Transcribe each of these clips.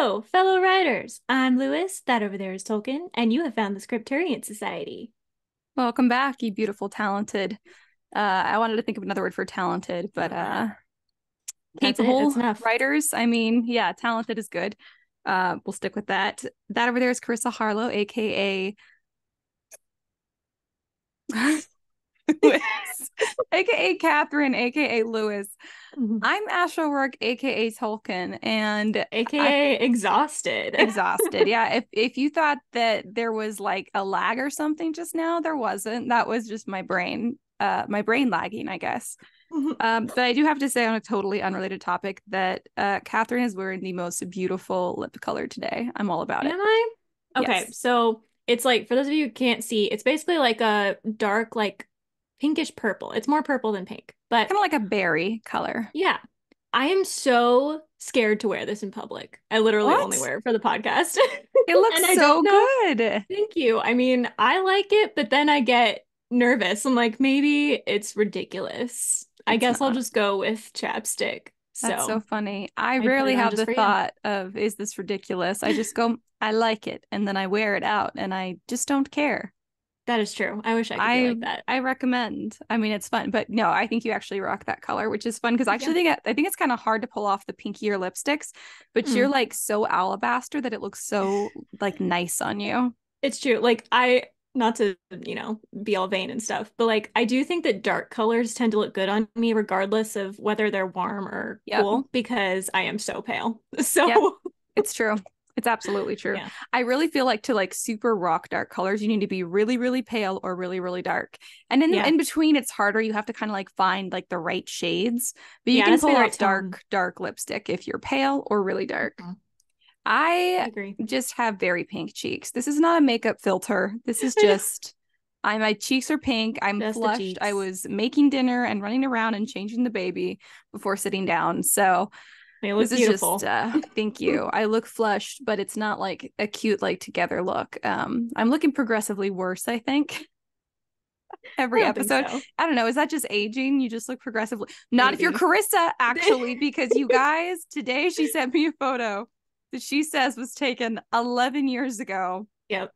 Hello, fellow writers. I'm Lewis. That over there is Tolkien, and you have found the Scripturient Society. Welcome back, you beautiful, talented. I wanted to think of another word for talented, but That's it. That's capable enough. writers. I mean, yeah, talented is good. We'll stick with that. That over there is Carissa Harlow, aka Lewis, aka Catherine, aka Lewis. I'm Ash O'Rourke, aka Tolkien, and I AKA exhausted. exhausted. Yeah, if you thought that there was like a lag or something just now, there wasn't. That was just my brain lagging, I guess. But I do have to say, on a totally unrelated topic, that Catherine is wearing the most beautiful lip color today. I'm all about it. Am I? Okay, Yes, so it's like, for those of you who can't see, it's basically like a dark, like pinkish purple. It's more purple than pink. But kind of like a berry color. yeah, I am so scared to wear this in public. I literally only What? wear it for the podcast. It looks And I don't so know. good. Thank you. I mean, I like it, but then I get nervous. I'm like, maybe it's ridiculous. I It's guess I'll not. just go with chapstick. That's so So funny. I I put rarely it on have just the for you. thought of, is this ridiculous? I just go, I like it, and then I wear it out, and I just don't care. That is true. I wish I could be I like that. I recommend. I mean, it's fun, but no, I think you actually rock that color, which is fun because I Yeah. actually think it's kind of hard to pull off the pinkier lipsticks, but you're Mm. like so alabaster that it looks so like nice on you. It's true. Like not to, be all vain and stuff, but like I do think that dark colors tend to look good on me regardless of whether they're warm or Yep. cool because I am so pale. Yep. So It's true. It's absolutely true. yeah. I really feel like to like super rock dark colors, you need to be really, really pale or really, really dark. And Yeah. in between, it's harder. You have to kind of like find like the right shades, but you Yeah, it can has to be pull the right off tone. dark lipstick if you're pale or really dark. Mhm. I I agree. just have very pink cheeks. This is not a makeup filter. This is just my cheeks are pink. I'm Just the flushed. I cheeks. was making dinner and running around and changing the baby before sitting down. So They this look is just beautiful. thank you. I look flushed, but it's not like a cute like together look. I'm looking progressively worse, I think. I Every don't think episode. so. I don't know. Is that just aging? You just look progressively. Not if you're Maybe. Carissa, actually, because you guys, today she sent me a photo that she says was taken 11 years ago. Yep.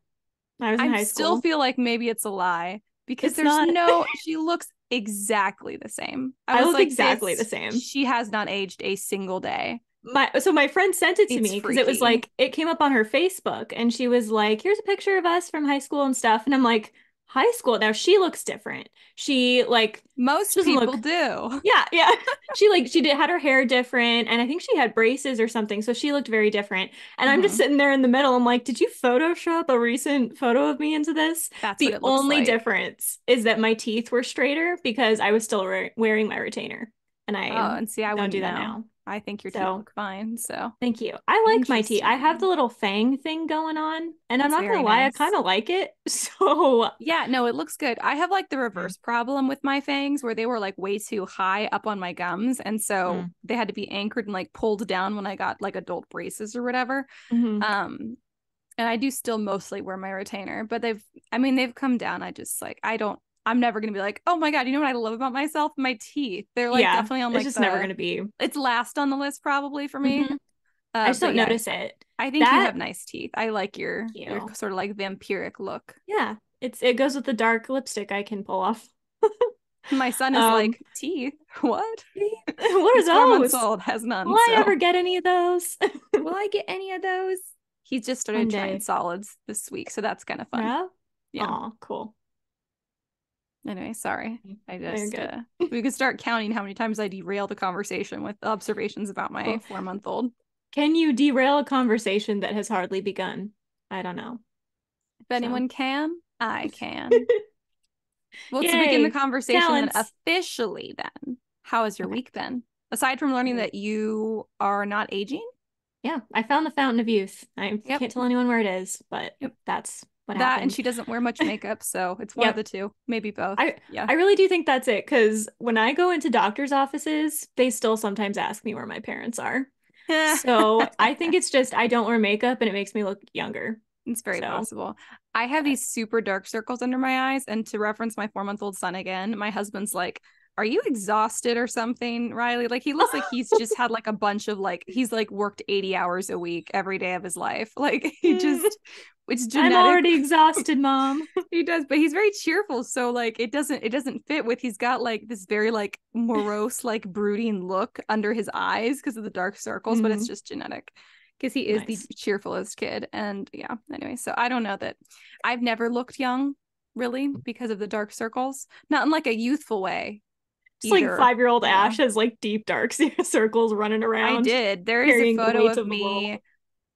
I was in I high still school. feel like maybe it's a lie because It's not, she looks exactly the same. I I was look like, exactly the same. she has not aged a single day. My friend sent it to It's me because it was freaky. like it came up on her Facebook and she was like, "Here's a picture of us from high school and stuff." And I'm like, "High school?" Now she looks different. She Most doesn't people look. do. Yeah, yeah. She did had her hair different and I think she had braces or something, so she looked very different. And I'm just Mhm. sitting there in the middle. I'm like, "Did you Photoshop a recent photo of me into this?" That's what The it looks only like. difference is that my teeth were straighter because I was still wearing my retainer and Oh, I and see, I don't do wouldn't that know. now. I think your teeth So look fine. So thank you. I like my tea. I have the interesting. little fang thing going on, and I'm It's not very gonna lie, I kind nice. of like it. So, Yeah, no, it looks good. I have like the mm, reverse problem with my fangs where they were like way too high up on my gums. And so mm, they had to be anchored and like pulled down when I got like adult braces or whatever. mhm. Um, and I do still mostly wear my retainer, but I mean, they've come down. I just like, I'm never gonna be like, oh my God, you know what I love about myself? My teeth. They're like Yeah, definitely on it's like just never gonna be. it's last on the list probably for me. Mhm. I just But don't yeah, notice it. I think you That, have nice teeth. I like thank your you. sort of like vampiric look. Yeah, it goes with the dark lipstick I can pull off. My son is Um, like, teeth? What? what are He's 4 months those? old, has Will none. I So ever get any of those? will I get any of those? He just started One trying day. solids this week, so that's kind of fun. Yeah. Yeah. Oh, cool. Anyway, sorry. Very good. We could start counting how many times I derail the conversation with observations about my Oof. 4 month old. Can you derail a conversation that has hardly begun? I don't know. If So, anyone can, I can. Well, to begin the yay, conversation, then talents. officially, then, how has your Okay, week been? Aside from learning great. that you are not aging? Yeah, I found the fountain of youth. I Yep. can't tell anyone where it is, but Yep. that's what That and happened. she doesn't wear much makeup, so it's one of the Yep. two, maybe both. I Yeah. I really do think that's it because when I go into doctor's offices, they still sometimes ask me where my parents are. So I think it's just I don't wear makeup and it makes me look younger. It's very So, possible. I have but these super dark circles under my eyes, and to reference my 4 month old son again, my husband's like, are you exhausted or something, Riley? Like he looks like he's just had like a bunch of like he's like worked 80 hours a week every day of his life. Like he just it's I'm genetic. already exhausted, Mom. He does, but he's very cheerful. So like it doesn't fit with he's got like this very like morose, like brooding look under his eyes because of the dark circles, but it's just genetic. Because he is the Nice. cheerfulest kid. And yeah, anyway, so I don't know that I've never looked young, really, because of the dark circles. Not in like a youthful way Just like either, 5-year-old you know. Ash has like deep dark circles running I around, did. There is a carrying the photo weights of of the world. me.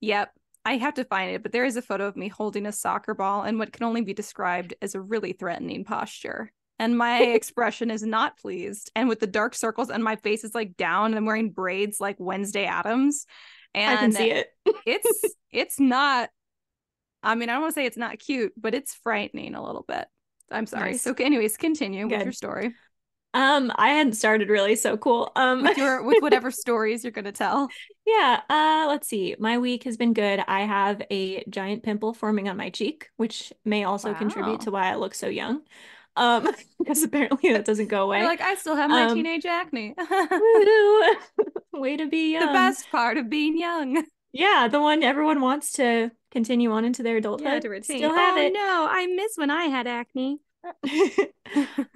Yep. I have to find it, but there is a photo of me holding a soccer ball in what can only be described as a really threatening posture. And my expression is not pleased. And with the dark circles and my face is like down and I'm wearing braids like Wednesday Addams. I can And see it. it's not, I mean, I don't want to say it's not cute, but it's frightening a little bit. I'm sorry. Nice. So anyways, continue with your Good. story. I hadn't started really, so cool. With whatever stories you're gonna tell. Yeah, let's see. My week has been good. I have a giant pimple forming on my cheek, which may also contribute Wow. to why I look so young. Um, because apparently that doesn't go You're away. like, I still have my Um, teenage acne. woo, way to be The young. best part of being young. Yeah, the one everyone wants to continue on into their Yeah, adulthood. to retain. Still have Oh it. no, I miss when I had acne.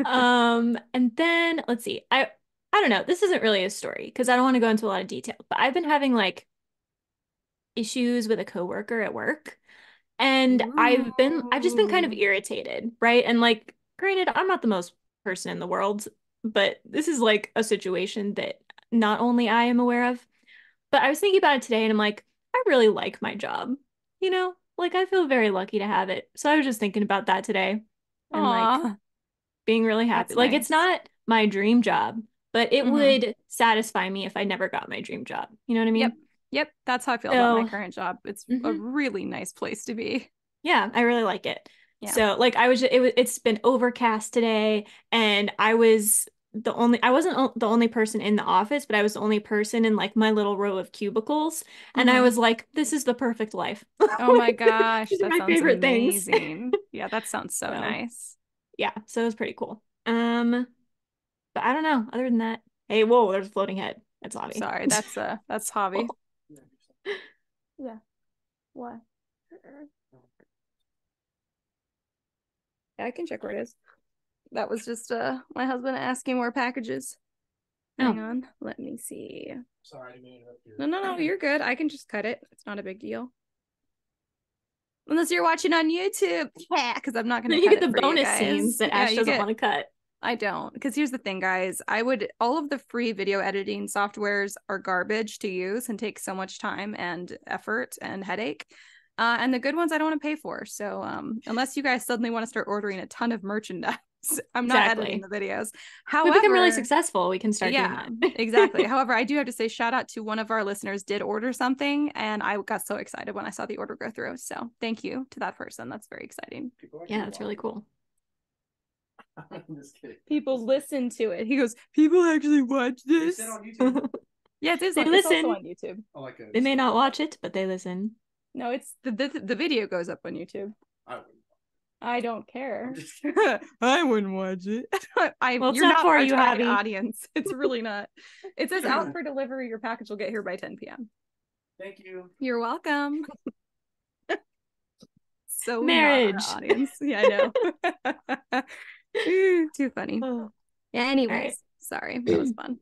And then let's see. I don't know. This isn't really a story because I don't want to go into a lot of detail, but I've been having like issues with a coworker at work. And I've just been kind of Ooh. irritated, right? And like, granted, I'm not the most person in the world, but this is like a situation that not only I am aware of, but I was thinking about it today and I'm like, I really like my job. Like I feel very lucky to have it. So I was just thinking about that today and like Aw, being really happy. that's Like it's nice. not my dream job, but it Mm-hmm. would satisfy me if I never got my dream job. You know what I Yep. mean? Yep. That's how I feel about my So, current job. It's a mhm. really nice place to be. Yeah, I really like it. Yeah. So like it's been overcast today and I wasn't the only person in the office, but I was the only person in like my little row of cubicles. And I Mm-hmm. was like, this is the perfect life. Oh my Like, gosh, these are that my sounds favorite things. amazing. Yeah, that sounds so So nice. yeah, so it was pretty cool. But I don't know. Other than that, hey, whoa, there's a floating head. That's Avi. Sorry, that's hobby. Cool. Yeah. Why? Yeah, I can check where it is. That was just my husband asking where packages. Hang Oh, on. Let me see. Sorry, I didn't mean to interrupt you. No, you're good. I can just cut it. It's not a big deal. Unless you're watching on YouTube. Yeah, because I'm not gonna then you cut get it the for you bonus scenes guys. that Yeah, Ash you doesn't get want to cut. I don't. Because here's the thing, guys. I would all of the free video editing softwares are garbage to use and take so much time and effort and headache. And the good ones I don't want to pay for. So unless you guys suddenly want to start ordering a ton of merchandise, I'm not editing Exactly. the videos. We become really However, successful, we can start doing yeah, that. exactly. However, I do have to say shout out to one of our listeners did order something and I got so excited when I saw the order go through. So thank you to that person. That's very exciting. Yeah, that's really cool. I'm just kidding. People listen to it. He goes, people actually watch this. Is it on YouTube? Yeah, it is. They It's also listen. on YouTube. I like it. They may not watch it, but they listen. No, it's the video goes up on YouTube. I wouldn't. I don't care. I wouldn't watch it. Well, it's You're not not for our you, target Javi. audience. It's really not. It says out for delivery. Your package will get here by 10 p.m. Thank you. You're welcome. So not our Marriage. audience. Yeah, I know. Too funny. Oh. Yeah, All right. anyways, sorry. That was fun.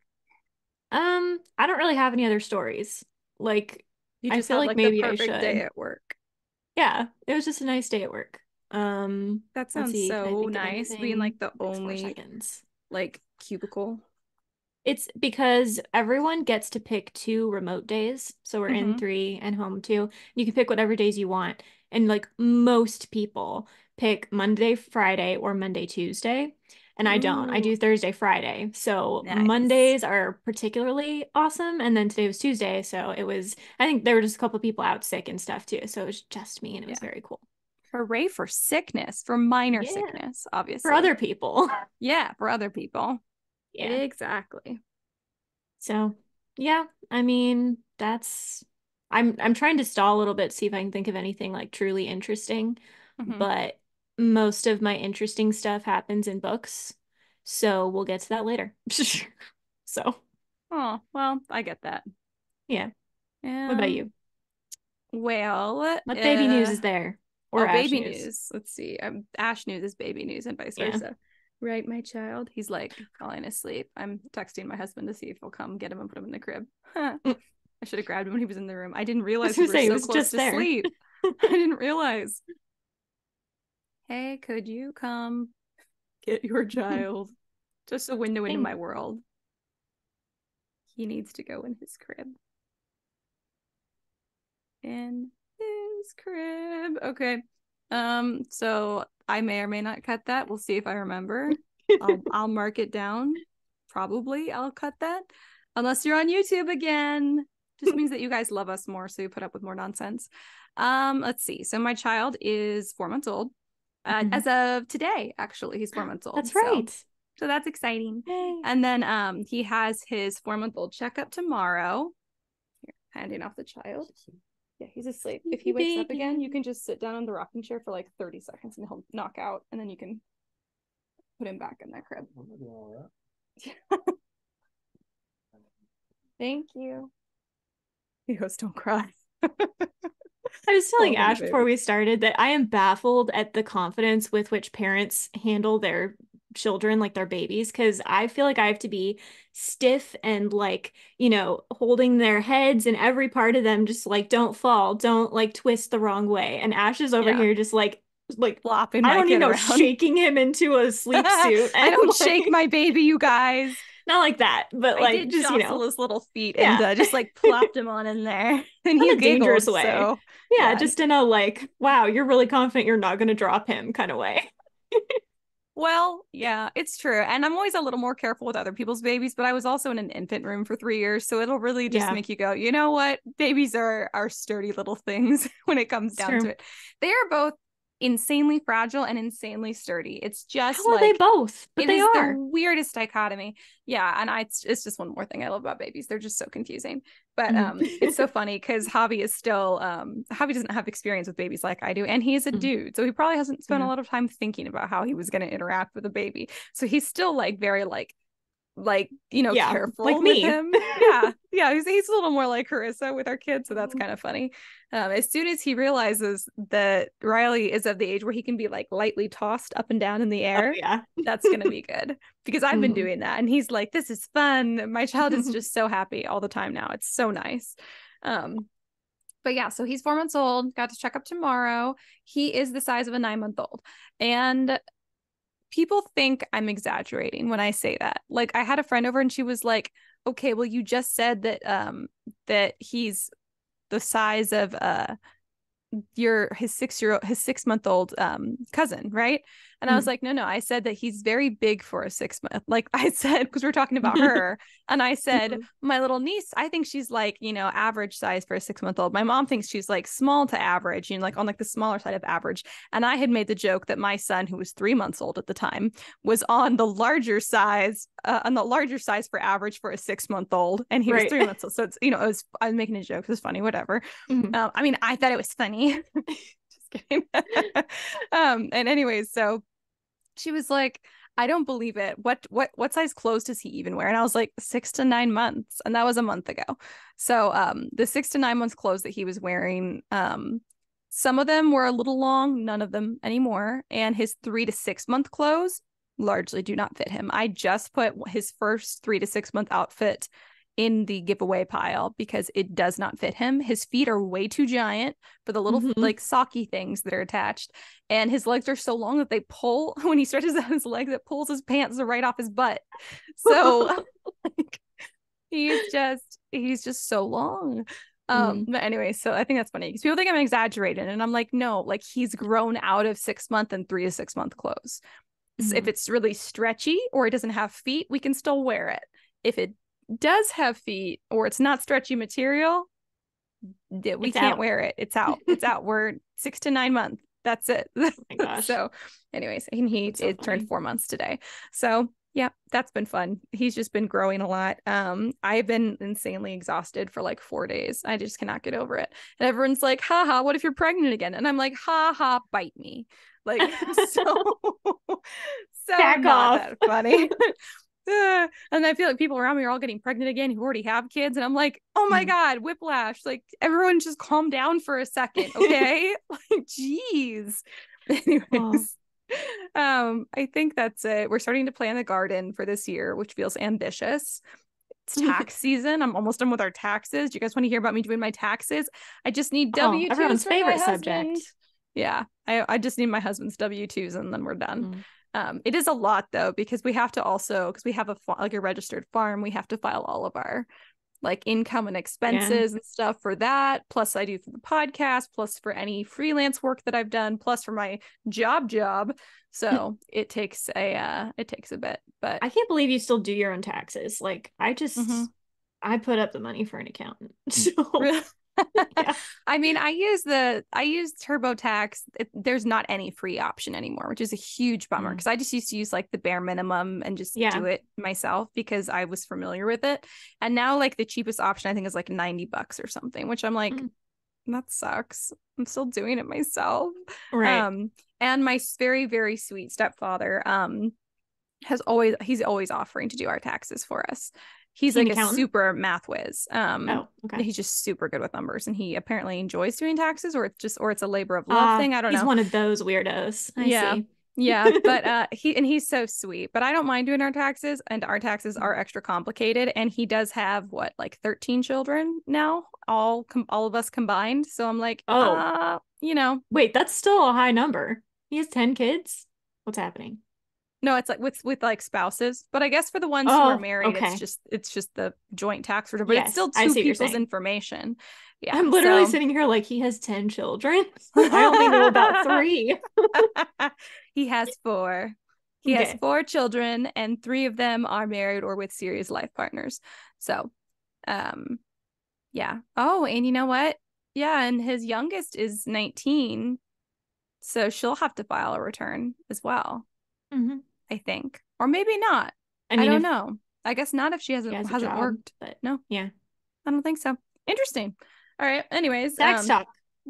I don't really have any other stories. Like, You I just feel had like like the maybe I perfect day should. at work. Yeah, it was just a nice day at work. That Let's sounds see, can I so think of nice being anything? like the Next four only seconds. like cubicle. It's because everyone gets to pick 2 remote days. So we're in Mm-hmm. 3 and home 2. You can pick whatever days you want. And like most people pick Monday, Friday, or Monday, Tuesday. And I don't. I Ooh, do Thursday, Friday. So nice. Mondays are particularly awesome. And then today was Tuesday. So I think there were just a couple people out sick and stuff too. So it was just me and it was Yeah. very cool. Hooray for sickness, for minor Yeah. sickness, For obviously. other people. Yeah, for other people. Yeah. Exactly. So yeah, I mean, I'm trying to stall a little bit, see if I can think of anything like truly interesting, Mm-hmm. but most of my interesting stuff happens in books. So we'll get to that later. So, Oh, well, I get that. yeah. What about Um, you? well, What baby news is there? Or oh, Ash baby news? news. Let's see. Ash news is baby news and vice Yeah. versa. Right, my child? He's like falling asleep. I'm texting my husband to see if he'll come get him and put him in the crib. Huh. Mm. I should have grabbed him when he was in the room. I didn't I was realize we gonna were say it so was close just to there. sleep. I didn't realize. Hey, could you come get your child? Just a window into my Dang. world. He needs to go in his crib. In his crib. Okay. So I may or may not cut that. We'll see if I remember. I'll mark it down. Probably I'll cut that. Unless you're on YouTube again. Just means that you guys love us more, so you put up with more nonsense. Let's see. So my child is 4 months old. As Mhm. of today, actually, he's 4 months old. That's So right. that's exciting. Yay. And then he has his 4 month old checkup tomorrow. Here, handing off the child. Yeah, he's asleep. If he wakes up again, you can just sit down in the rocking chair for like 30 seconds and he'll knock out, and then you can put him back in that crib. Thank you. He goes, don't cry. I was Oh, telling honey, Ash before baby. we started that I am baffled at the confidence with which parents handle their children like their babies, because I feel like I have to be stiff and like, holding their heads and every part of them just like don't fall, don't like twist the wrong way. And Ash is over Yeah, here just like flopping I my don't even kid know, around. shaking him into a sleep suit I and don't shake like my baby, you guys. not like that, but I like did just, jostle his little feet and yeah. just like plopped him on in there, and Not he a dangerous giggled. way. So Yeah, yeah. just in a like, wow, you're really confident you're not going to drop him kind of way. Well, yeah, it's true. And I'm always a little more careful with other people's babies, but I was also in an infant room for 3 years. So it'll really just Yeah, make you go, you know what? Babies are sturdy little things when it comes it's down to true. it. They are both insanely fragile and insanely sturdy. It's just How are they like both? But it they is the are. weirdest dichotomy. Yeah, and it's just one more thing I love about babies. They're just so confusing. But Mm. it's so funny because Javi is still Javi doesn't have experience with babies like I do, and he is a Mm. dude, so he probably hasn't spent a Yeah. lot of time thinking about how he was going to interact with a baby. So he's still like very Yeah, like careful with me. him. Yeah, he's a little more like Karissa with our kids, so that's Mhm. kind of funny. As soon as he realizes that Riley is of the age where he can be like lightly tossed up and down in the Oh air, yeah. that's gonna be good because I've been Mhm. doing that, and he's like, this is fun. My child is just so happy all the time now. It's so nice. um but yeah, so he's 4 months old, got to check up tomorrow. He is the size of a 9 month old, and people think I'm exaggerating when I say that. Like, I had a friend over and she was like, okay, well, you just said that he's the size of his 6 month old cousin, right? And I was Mhm. like, no, I said that he's very big for a 6 month. Like I said, because we are talking about her, and I said, Mhm. my little niece, I think she's like, average size for a 6 month old. My mom thinks she's like small to average, like on like the smaller side of average. And I had made the joke that my son, who was 3 months old at the time, was on the larger size for average for a 6 month old, and he was Right. 3 months old. So it's, I was making a joke. It was funny, whatever. Mhm. I mean, I thought it was funny. Just kidding. And anyways, so she was like, I don't believe it. What size clothes does he even wear? And I was like, 6 to 9 months. And that was a month ago. So the 6 to 9 months clothes that he was wearing, some of them were a little long, none of them anymore. And his 3 to 6 month clothes largely do not fit him. I just put his first 3 to 6 month outfit in the giveaway pile because it does not fit him. His feet are way too giant for the little Mhm. like socky things that are attached. And his legs are so long that they pull when he stretches out his legs, it pulls his pants right off his butt. So like, he's just so long. Mhm. But anyway, so I think that's funny because people think I'm exaggerating, and I'm like, no, like he's grown out of 6 month and 3 to 6 month clothes. So if Mhm. it's really stretchy or it doesn't have feet, we can still wear it. If it does have feet or it's not stretchy material, we It's can't out. wear it. It's out. Oh It's out. We're 6 to 9 months. That's it. my gosh. So, anyways, and he That's so it turned funny. 4 months today. So Yeah, that's been fun. He's just been growing a lot. I've been insanely exhausted for like 4 days. I just cannot get over it. And everyone's like, haha, what if you're pregnant again? And I'm like, haha, bite me. Like, so Back not off. that funny. And I feel like people around me are all getting pregnant again who already have kids. And I'm like, oh my God, whiplash. Like, everyone just calm down for a second. Okay. Like, geez. Oh. Anyways, I think that's it. We're starting to plan the garden for this year, which feels ambitious. It's tax season. I'm almost done with our taxes. Do you guys want to hear about me doing my taxes? I just need Oh, W-2s everyone's for my favorite husband. subject. Yeah, I just need my husband's W-2s and then we're done. Mm. It is a lot though, because we have to also, because we have a registered farm, we have to file all of our like income and Yeah. expenses and stuff for that. Plus I do for the podcast, plus for any freelance work that I've done, plus for my job. So it takes a bit, but I can't believe you still do your own taxes. Like, mhm. I put up the money for an accountant. So, Really? yeah. I mean, I use TurboTax. There's not any free option anymore, which is a huge bummer Mm. because I just used to use like the bare minimum and just Yeah. do it myself because I was familiar with it. And now like the cheapest option I think is like $90 or something, which I'm like, Mm. that sucks. I'm still doing it myself. Right. Um, and my very, very sweet stepfather, he's always offering to do our taxes for us. Is He's he an like a accountant? super math whiz. Oh, okay. He's just super good with numbers and he apparently enjoys doing taxes or it's a labor of love thing. I don't He's know. one of those weirdos. I Yeah. see. Yeah, but he's so sweet. But I don't mind doing our taxes and our taxes are extra complicated and he does have what like 13 children now, all of us combined. So I'm like, Oh, wait, that's still a high number. He has 10 kids? What's happening? no, it's like with like spouses, but I guess for the ones who are Oh, married, okay. it's just the joint tax return, but it's Yes, still I two see what you're people's saying. information. Yeah. I'm literally So sitting here like he has 10 children. I only know about three. he has four. He has Okay. four children, and three of them are married or with serious life partners. So, um, yeah. Oh, and you know what? Yeah, and his youngest is 19, so she'll have to file a return as well, Hmm. I think. Or maybe not. I I mean, don't if know. I guess not if she he has a hasn't job, worked. but No, yeah. I don't think so. Interesting. All right. Anyways, Tax talk.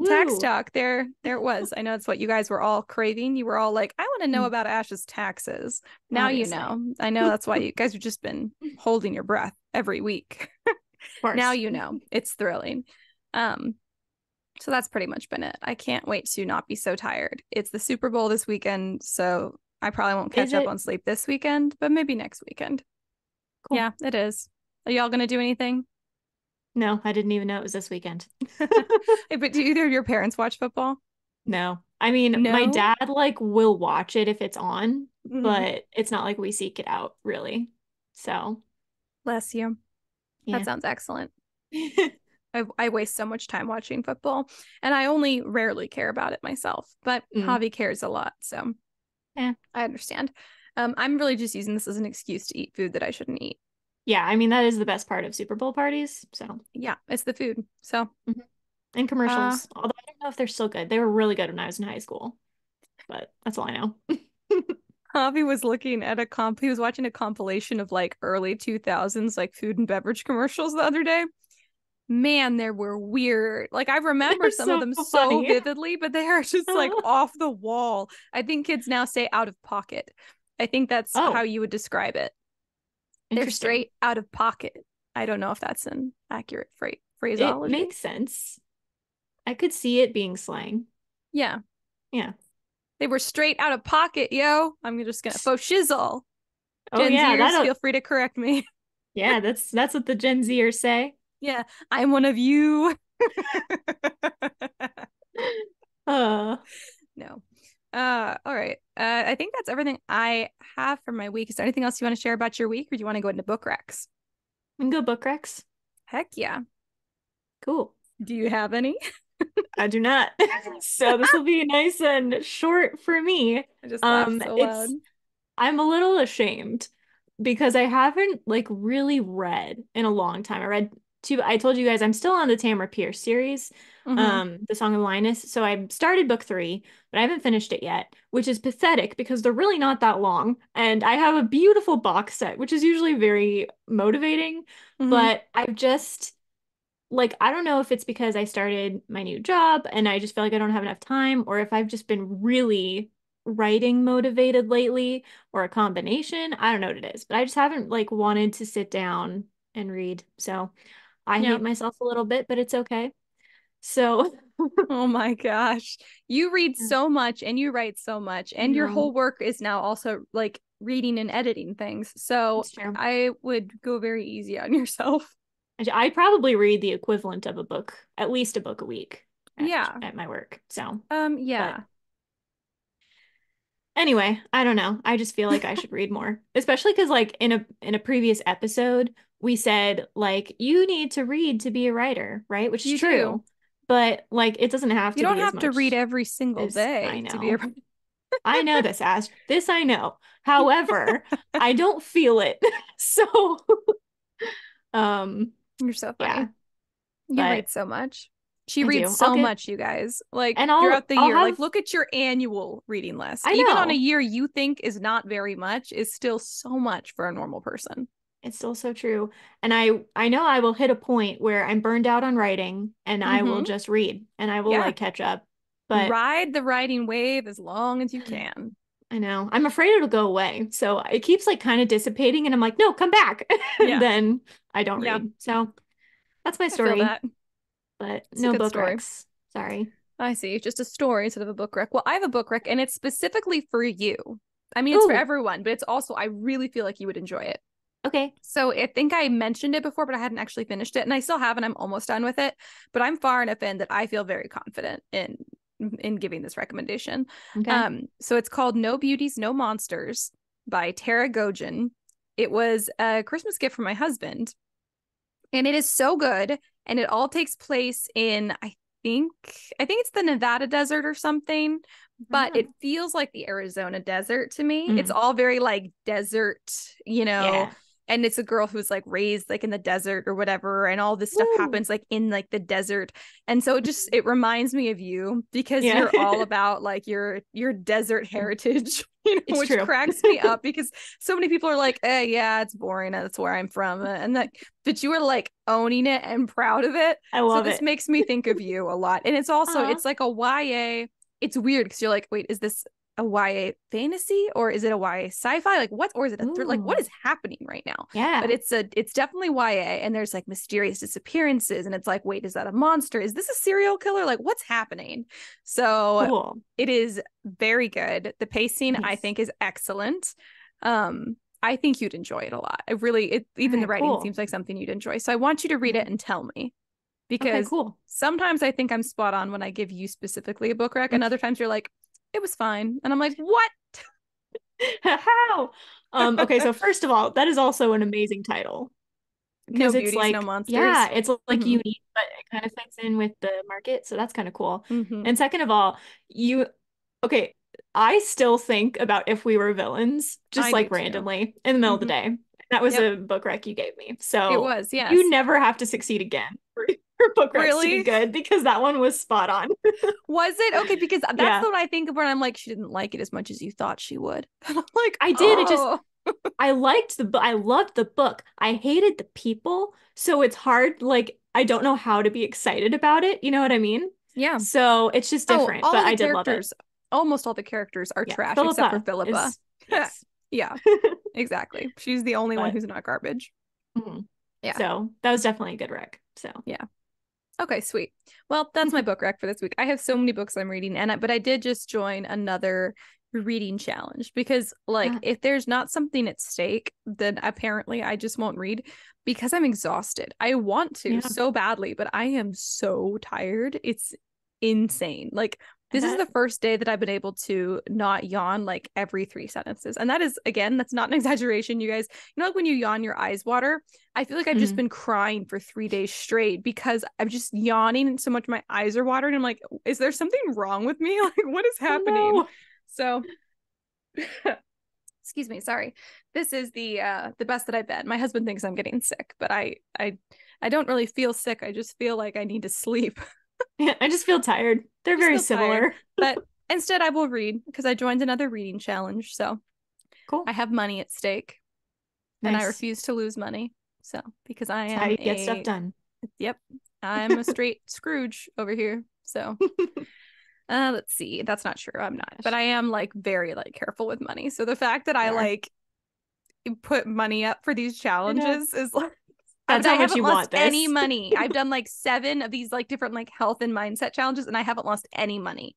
tax Woo. talk. There it was. I know it's what you guys were all craving. You were all like, I want to know Mm. about Ash's taxes. Now you Obviously. know. I know that's why you guys have just been holding your breath every week. Of Now course. you know. It's thrilling. Um, so that's pretty much been it. I can't wait to not be so tired. It's the Super Bowl this weekend, so I probably won't Is catch up it? on sleep this weekend, but maybe next weekend. Cool. Yeah, it is. Are y'all gonna do anything? No, I didn't even know it was this weekend. But do either of your parents watch football? No. I mean, my No. dad like will watch it if it's on, Mhm. but it's not like we seek it out really. So, Bless you. That yeah. sounds excellent. I waste so much time watching football, and I only rarely care about it myself, but Mm. Javi cares a lot, so Yeah. I understand. I'm really just using this as an excuse to eat food that I shouldn't eat. Yeah, I mean that is the best part of Super Bowl parties. So, Yeah, it's the food. So, mhm. And uh, commercials. Although I don't know if they're still good. They were really good when I was in high school, but that's all I know. Javi was looking at he was watching a compilation of like early 2000s like food and beverage commercials the other day. Man, they were weird. Like I remember They're some of so them so funny. vividly, but they are just like off the wall. I think kids now say out of pocket. I think that's how Oh, you would describe it. They're interesting. straight out of pocket. I don't know if that's an accurate It phraseology. makes sense. I could see it being slang. Yeah, Yeah. they were straight out of pocket, yo. I'm just gonna faux shizzle. Oh Gen yeah, Zers, that'll feel free to correct me. yeah, that's what the Gen Zers say. Yeah, I'm one of you. Uh, No. All right. I think that's everything I have for my week. Is there anything else you want to share about your week, or do you want to go into book recs? we can go book recs. Heck yeah. Cool. Do you have any? I do not. So this will be nice and short for me. I just laughed so loud. I'm a little ashamed because I haven't like really read in a long time. I read I told you guys I'm still on the Tamara Pierce series, Mm-hmm. The Song of Linus. So I started book 3, but I haven't finished it yet, which is pathetic because they're really not that long. And I have a beautiful box set, which is usually very motivating, Mm-hmm. but I've just like I don't know if it's because I started my new job and I just feel like I don't have enough time, or if I've just been really writing motivated lately, or a combination. I don't know what it is, but I just haven't like wanted to sit down and read. So I Yeah. hate myself a little bit, but it's okay. So Oh my gosh. You read yeah, so much and you write so much, I and your know whole work is now also like reading and editing things. So it's true. I would go very easy on yourself. I probably read the equivalent of a book, at least a book a week Yeah. at my work. So, but Yeah. anyway, I don't know. I just feel like I should read more, especially because like in a previous episode, we said like you need to read to be a writer, right? Which is You do. true. But like it doesn't have You to don't be as have to read much every single as I day to be a know. I know this, Ash. This I know. However, I don't feel it. So, um, You're so yeah, funny. You but read so much. She I reads do. I'll so get much, you guys. Like and throughout the I'll year. Like have look at your annual reading list. I Even on a know. year you think is not very much, is still so much for a normal person. It's still so true. And I know I will hit a point where I'm burned out on writing and I will Mm-hmm. just read and I will Yeah. like catch up. But Ride the writing wave as long as you can. I know I'm afraid it'll go away. So it keeps like kind of dissipating and I'm like, no, come back. And Yeah. then I don't Yeah. read. So that's my I feel story, that. but It's a no good book story. recs. Sorry. I see. Just a story instead of a book rec. Well, I have a book rec and it's specifically for you. I mean, it's for Ooh, everyone, but it's also, I really feel like you would enjoy it. okay. So I think I mentioned it before, but I hadn't actually finished it. And I still haven't. I'm almost done with it. But I'm far enough in that I feel very confident in giving this recommendation. Okay. So it's called No Beauties, No Monsters by Tara Gojan. It was a Christmas gift from my husband. And it is so good. And it all takes place in, think I think it's the Nevada desert or something, but it Oh. feels like the Arizona desert to me. It's Mm. all very like desert, Yeah. and it's a girl who's like raised like in the desert or whatever, and all this stuff Ooh. happens like in like the desert. And so it reminds me of you because Yeah. you're all about like your desert heritage, It's which true. cracks me up because so many people are like, yeah, it's boring. That's where I'm from. And that, but you are like owning it and proud of it. I So love this it. makes me think of you a lot. And it's also, Aw. it's like a YA. It's weird because you're like, wait, is this a YA fantasy or is it a YA sci-fi? Like what, or is it a thriller? Like what Ooh. is happening right now? But Yeah. it's definitely YA, and there's like mysterious disappearances. And it's like, wait, is that a monster? Is this a serial killer? Like what's happening? So Cool. it is very good. The pacing I Nice. think is excellent. I think you'd enjoy it a lot. All Even the right, writing cool. seems like something you'd enjoy. So I want you to read it Yeah. and tell me Okay, because cool. sometimes I think I'm spot on when I give you specifically a book rec, and other times you're like, it was fine. And I'm like, what? How? Okay, so first of all, that is also an amazing title No because it's beauties, no like, yeah, monsters. it's like Mm-hmm. unique, but it kind of fits in with the market, so that's kind of cool. Mm-hmm. And second of all, okay, I still think about If We Were Villains, just I do like too. randomly in the middle of the Mm-hmm. day. That was Yep. a book rec you gave me. It So was, you yes. never have to succeed again for book recs to be Really? good because that one was spot on. Was it? Okay, because that's Yeah, the one I think of when I'm like, she didn't like it as much as you thought she would. And I'm like, I did. It just oh. I liked the book. I loved the book. I hated the people. So it's hard. Like, I don't know how to be excited about it. You know what I mean? Yeah. So it's just Oh, different, but I did love it. almost all the characters are Yeah. trash except for Philippa Philippa. is, yes. Yeah, exactly. She's the only one But who's not garbage. mhm. Yeah. So that was definitely a good rec. So, Yeah. Okay, sweet. Well, that's my book rec for this week. I have so many books I'm reading, but I did just join another reading challenge because, like, yeah. if there's not something at stake, then apparently I just won't read because I'm exhausted. I want to Yeah. so badly, but I am so tired. It's insane. Like, I this is the bet. first day that I've been able to not yawn like every 3 sentences. And that is, again, that's not an exaggeration, you guys. You know, like when you yawn, your eyes water. I feel like I've just Mhm. been crying for 3 days straight because I'm just yawning so much my eyes are watering. I'm like, is there something wrong with me? Like, what is Oh happening? no. So, excuse me, sorry. This is the best that I've been. My husband thinks I'm getting sick, but I I don't really feel sick. I just feel like I need to sleep. Yeah, I just feel tired. They're Just very feel tired. similar. But instead, I will read because I joined another reading challenge. So I Cool. have money at stake and I Nice. refuse to lose money. So because I That's how am you get stuff done. yep, I'm a straight Scrooge over here. So let's see. That's not true. I'm not. But I am like very like careful with money. So the fact that You I are. like put money up for these I know. challenges is like That's I how much haven't you lost want any this. money. I've done like 7 of these like different like health and mindset challenges and I haven't lost any money.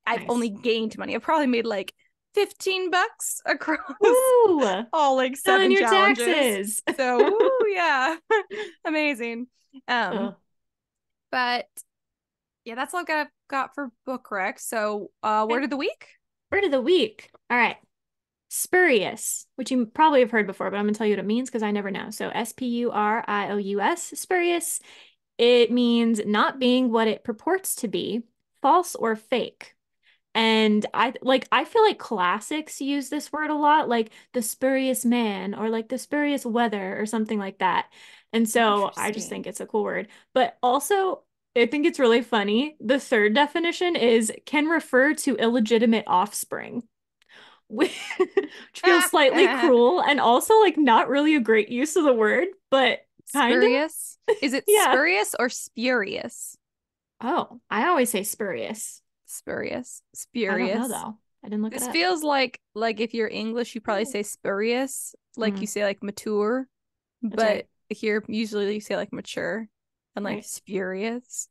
I've only Nice. gained money. I've probably made like $15 across Woo! all like Filling 7 your challenges. taxes. So, woo, yeah. Amazing. Um, Oh, but yeah, that's all I've got for book rec. So, word okay. of the week? Word of the week. All right. Spurious, which you probably have heard before, but I'm gonna tell you what it means because I never know. So spurious, spurious. It means not being what it purports to be, false or fake. And I feel like classics use this word a lot, like the spurious man or like the spurious weather or something like that. And so I just think Interesting. it's a cool word. But also, I think it's really funny. The third definition is can refer to illegitimate offspring, which feels slightly cruel and also like not really a great use of the word, but kind of. Spurious? Is it Yeah. spurious or spurious? Oh, I always say spurious. Spurious. I don't know Spurious. though. I didn't look it This up. feels like if you're English, you probably say spurious, like you Mm, say like mature, that's right. but here usually you say like mature and like Right. spurious.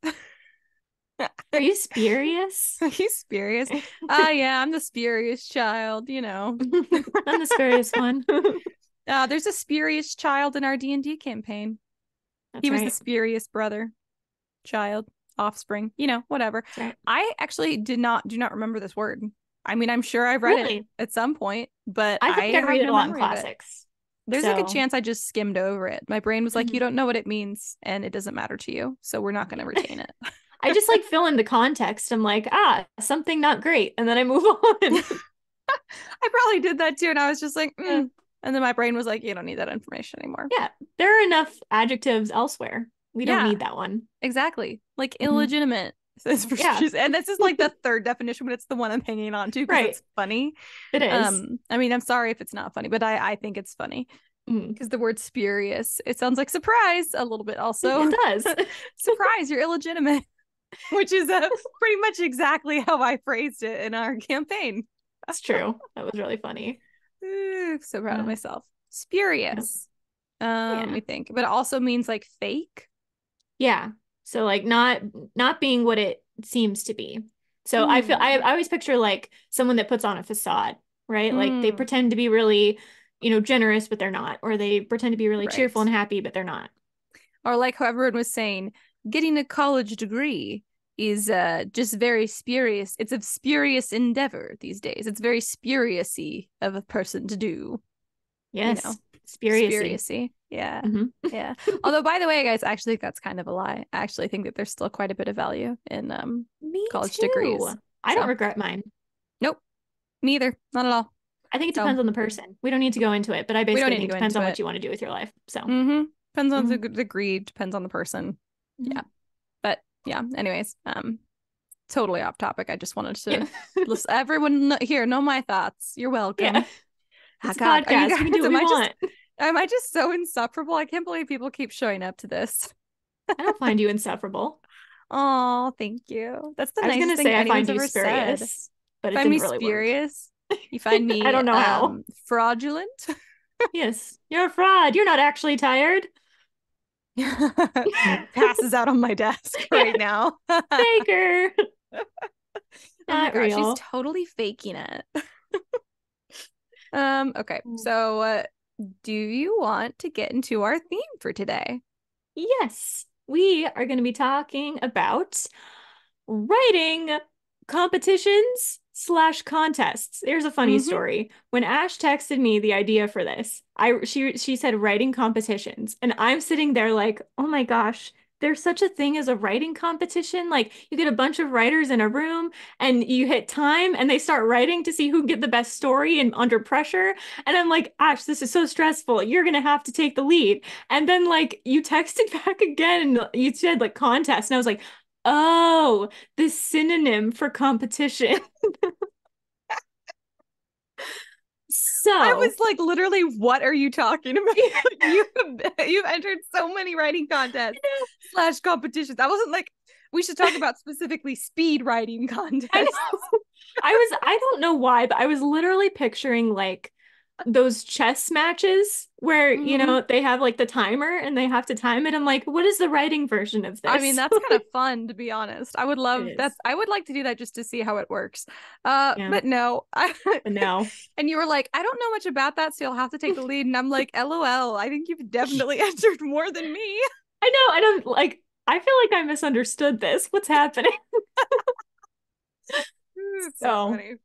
Are you spurious? He's spurious. Ah, yeah, I'm the spurious child, you know. I'm the spurious one. There's a spurious child in our D&D campaign. He That's was the right. spurious brother, child, offspring, you know, whatever. That's right. I actually do not remember this word. I mean, I'm sure I've read it Really? at some point, but I feel I like I have read it no a lot in memory of it. classics. There's like a So, chance I just skimmed over it. My brain was like, you mhm. don't know what it means, and it doesn't matter to you, so we're not going to retain it. I just like fill in the context. I'm like, something not great. And then I move on. I probably did that too, and I was just like, Yeah. and then my brain was like, you don't need that information anymore. Yeah. There are enough adjectives elsewhere. We don't Yeah, need that one. exactly. Like Mhm. illegitimate. Yeah. And this is like the third definition, but it's the one I'm hanging on to because Right. it's funny. It is. I mean, I'm sorry if it's not funny, but I think it's funny Mhm. because the word spurious, it sounds like surprise a little bit It also. does. Surprise, you're illegitimate, which is pretty much exactly how I phrased it in our campaign. It's true. That was really funny. So proud of Uh, myself. yeah. Spurious. Let Yeah. me think. But it also means like fake. Yeah. So like not being what it seems to be. So I feel Hmm. I always picture like someone that puts on a facade, right? Like they Mm, pretend to be really, generous, but they're not, or they pretend to be really cheerful and right. happy, but they're not. Or like how everyone was saying, getting a college degree is just very spurious. It's a spurious endeavor these days. It's very spuriousy of a person to do, you know. Yes. Spuriousy. Spuriousy. Yeah. Hmm. Yeah. Although by the way, guys, I actually think that's kind of a lie. I actually think that there's still quite a bit of value in Me college too. degrees. I don't So regret mine. nope, neither. Not at all. I think it So depends on the person. We don't need to go into it, but I we don't basically need to think go it depends into on it. what you want to do with your life. So, Depends on the mhm, degree, depends on the person. mhm. Yeah. But yeah, anyways, totally off topic. I just wanted Yeah. to listen everyone here know my thoughts. You're Yeah. welcome. Oh It's a God, are you podcast. We can do guys? what we want. Am I just so insufferable? I can't believe people keep showing up to this. I don't find you insufferable. Oh, thank you. That's the I was nicest gonna thing say I find anyone's you ever said. You spurious, but it find me didn't really work. spurious. You find I me don't know how. fraudulent. Yes, you're a fraud. You're not actually tired. Passes out on my desk Yeah, right now. faker. Oh my Not God, she's real. totally faking it. Okay. Mm. So, do you want to get into our theme for today? Yes, we are going to be talking about writing competitions slash contests. There's a funny Mm-hmm. story. When Ash texted me the idea for this, she said writing competitions, and I'm sitting there like, oh my gosh, there's such a thing as a writing competition. Like you get a bunch of writers in a room and you hit time and they start writing to see who can get the best story and under pressure. And I'm like, Ash, this is so stressful. You're gonna have to take the lead. And then like you texted back again and you said like contest. And I was like, oh, this synonym for competition. I So was like, literally, what are you talking about? You've entered so many writing contests slash competitions. I wasn't like, we should talk about specifically speed writing I contests. know. I don't know why, but I was literally picturing like those chess matches where, Mm-hmm. they have like the timer and they have to time it. I'm like, what is the writing version of I mean, this? that's kind of fun to be honest. I would It love that. is. I would like to do that just to see how it works. Yeah. But no, But no. and you were like, I don't know much about that, so you'll have to take the lead. And I'm like, LOL, I think you've definitely entered more than me. I know. And I'm like, I feel like I misunderstood this. What's happening? It's so So, funny.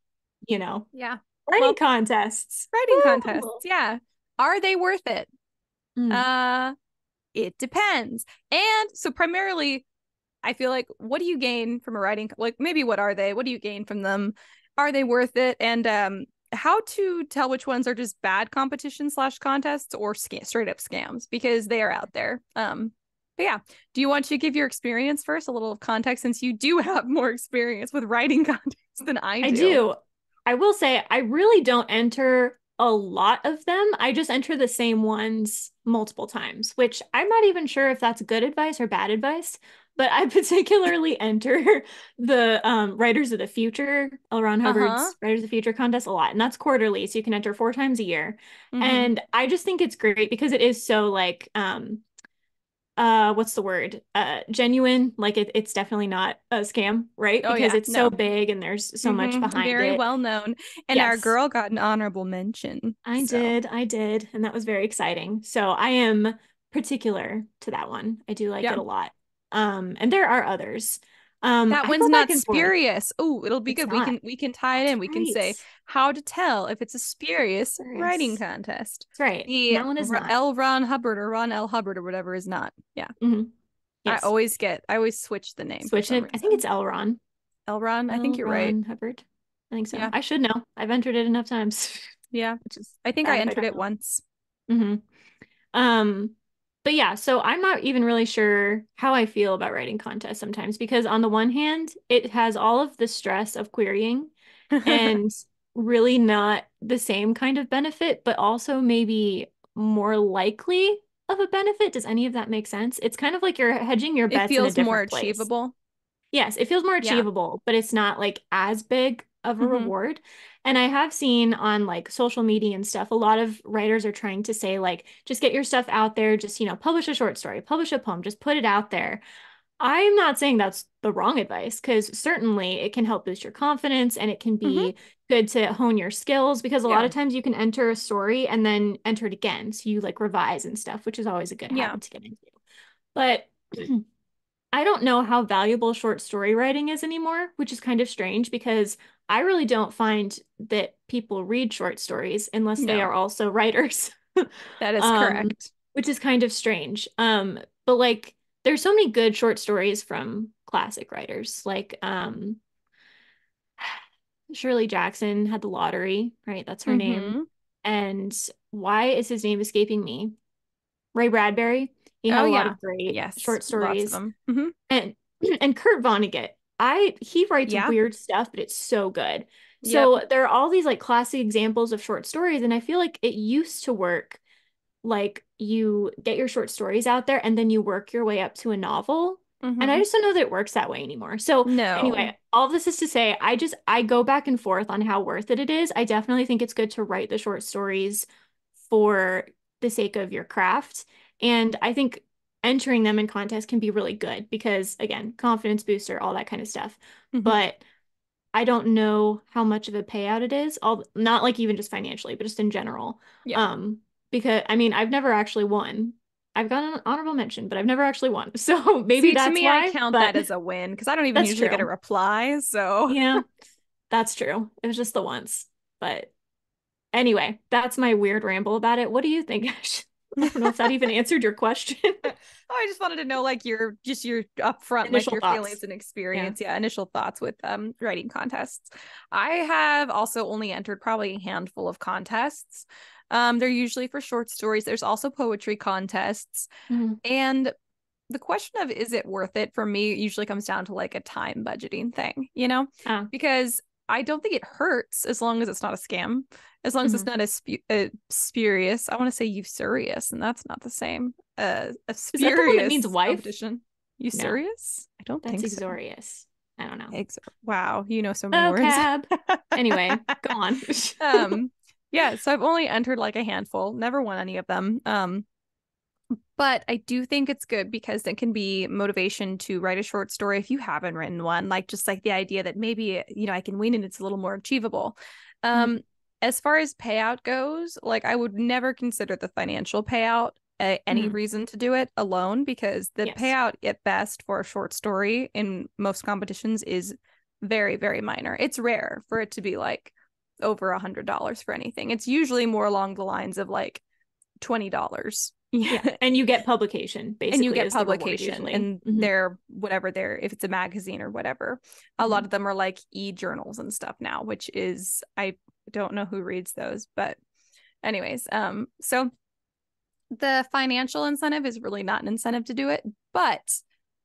you know, Yeah. writing Well, contests. writing contests. Woo! Yeah. Are they worth it? Mm. Uh, it depends. And so primarily, I feel like what do you gain from a writing like maybe what are they? What do you gain from them? Are they worth it? And how to tell which ones are just bad competition slash contests or straight up scams because they are out there. But yeah, do you want to give your experience first, a little context since you do have more experience with writing contests than I I do? do. I will say I really don't enter a lot of them. I just enter the same ones multiple times, which I'm not even sure if that's good advice or bad advice. But I particularly enter the Writers of the Future, L. Ron Uh-huh. Hubbard's Writers of the Future contest a lot. And that's quarterly, so you can enter 4 times a year. Mm-hmm. And I just think it's great because it is so like what's the word, genuine, like it's definitely not a scam, right? Oh Because yeah, it's so no. big and there's so much Mm-hmm. behind Very it. well known. And our Yes, girl got an honorable mention. So I did, and that was very exciting. So I am particular to that one. I do like yeah. it a lot. And there are others. That I one's go back not and forth. spurious. Oh, it'll be It's good. not. We can tie it That's in. We can say right. how to tell if it's a spurious writing Curious. contest. That's right. And The that one is not. L. Ron Hubbard or Ron L. Hubbard or whatever is not. Yeah. Hmm. Yes. I always switch the name for Switch some it. I think it's reason. L. Ron. L. Ron, I think L. you're right. Ron Hubbard. I think so. Yeah. I should know. I've entered it enough times, Yeah. which is I think I bad if I entered don't it know. once. Hmm. Um, but yeah, so I'm not even really sure how I feel about writing contests sometimes because on the one hand, it has all of the stress of querying and really not the same kind of benefit, but also maybe more likely of a benefit. Does any of that make sense? It's kind of like you're hedging your It bets in a feels more different place. achievable. Yes, it feels more Yeah. achievable, but it's not like as big of a Hmm. reward. And I have seen on like social media and stuff, a lot of writers are trying to say like, just get your stuff out there, just, publish a short story, publish a poem, just put it out there. I'm not saying that's the wrong advice because certainly it can help boost your confidence and it can Hmm. be good to hone your skills because a lot Yeah. of times you can enter a story and then enter it again. So you like revise and stuff, which is always a good Yeah. habit to get into. But I don't know how valuable short story writing is anymore, which is kind of strange because I really don't find that people read short stories unless they No, are also writers. that is Um, correct. which is kind of strange. But like there's so many good short stories from classic writers. Like Shirley Jackson had The Lottery, right? That's her name. Hmm. And why is his name escaping me? Ray Bradbury. He Oh had a lot yeah. of great Yes. short Lots of stories. them. Hmm. And and Kurt Vonnegut, he writes Yeah. weird stuff, but it's so good. Yep. So there are all these like classic examples of short stories, and I feel like it used to work like you get your short stories out there and then you work your way up to a novel. And I Hmm. just don't know that it works that way anymore. So No. anyway, all this is to say, I go back and forth on how worth it is. I definitely think it's good to write the short stories for the sake of your craft. And I think entering them in contests can be really good because again, confidence booster, all that kind of stuff. Hmm. But I don't know how much of a payout it is, all not like even just financially, but just in general. Yeah. Um, because I mean, I've never actually won. I've got an honorable mention, but I've never actually won. So maybe See, to that's me, I why, count but that as a win because I don't even that's usually get a true. reply. So Yeah, that's true. It was just the once. But anyway, that's my weird ramble about it. What do you think, Ash? I don't know if that even answered your question. Oh, I just wanted to know like your upfront, like Initial your thoughts. feelings and Yeah. experience. Yeah, initial thoughts with writing contests. I have also only entered probably a handful of contests. They're usually for short stories. There's also poetry contests. Mhm. And the question of is it worth it for me usually comes down to like a time budgeting thing, you know? Ah. Because I don't think it hurts as long as it's not a scam, as long as it's Mhm. not a spurious. I want to say usurious, and that's not the same. A Is that the one that means spurious wife? competition. No, Usurious? I don't that's think so. exorious. I don't know. Wow, you know so many words. Vocab. Anyway, go on. um, yeah, so I've only entered like a handful, never won any of them. But I do think it's good because it can be motivation to write a short story if you haven't written one, like just like the idea that maybe, I can win and it's a little more achievable. Mhm. Um, as far as payout goes, like I would never consider the financial payout any Mhm. reason to do it alone because the Yes. payout at best for a short story in most competitions is very, very minor. It's rare for it to be like over $100 for anything. It's usually more along the lines of like $20. Yeah. Yeah. And you get publication, And you basically, get is the reward publication usually. and Hmm. they're whatever they're if it's a magazine or whatever. A lot Hmm. of them are like e-journals and stuff now, which is I don't know who reads those, but anyways, so the financial incentive is really not an incentive to do it, but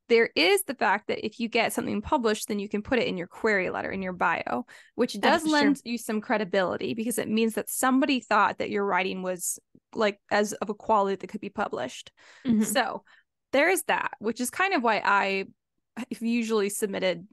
there is the fact that if you get something published, then you can put it in your query letter in your bio, which That does is true. lend you some credibility because it means that somebody thought that your writing was like as of a quality that could be published. Hmm. So there is that, which is kind of why I have usually submitted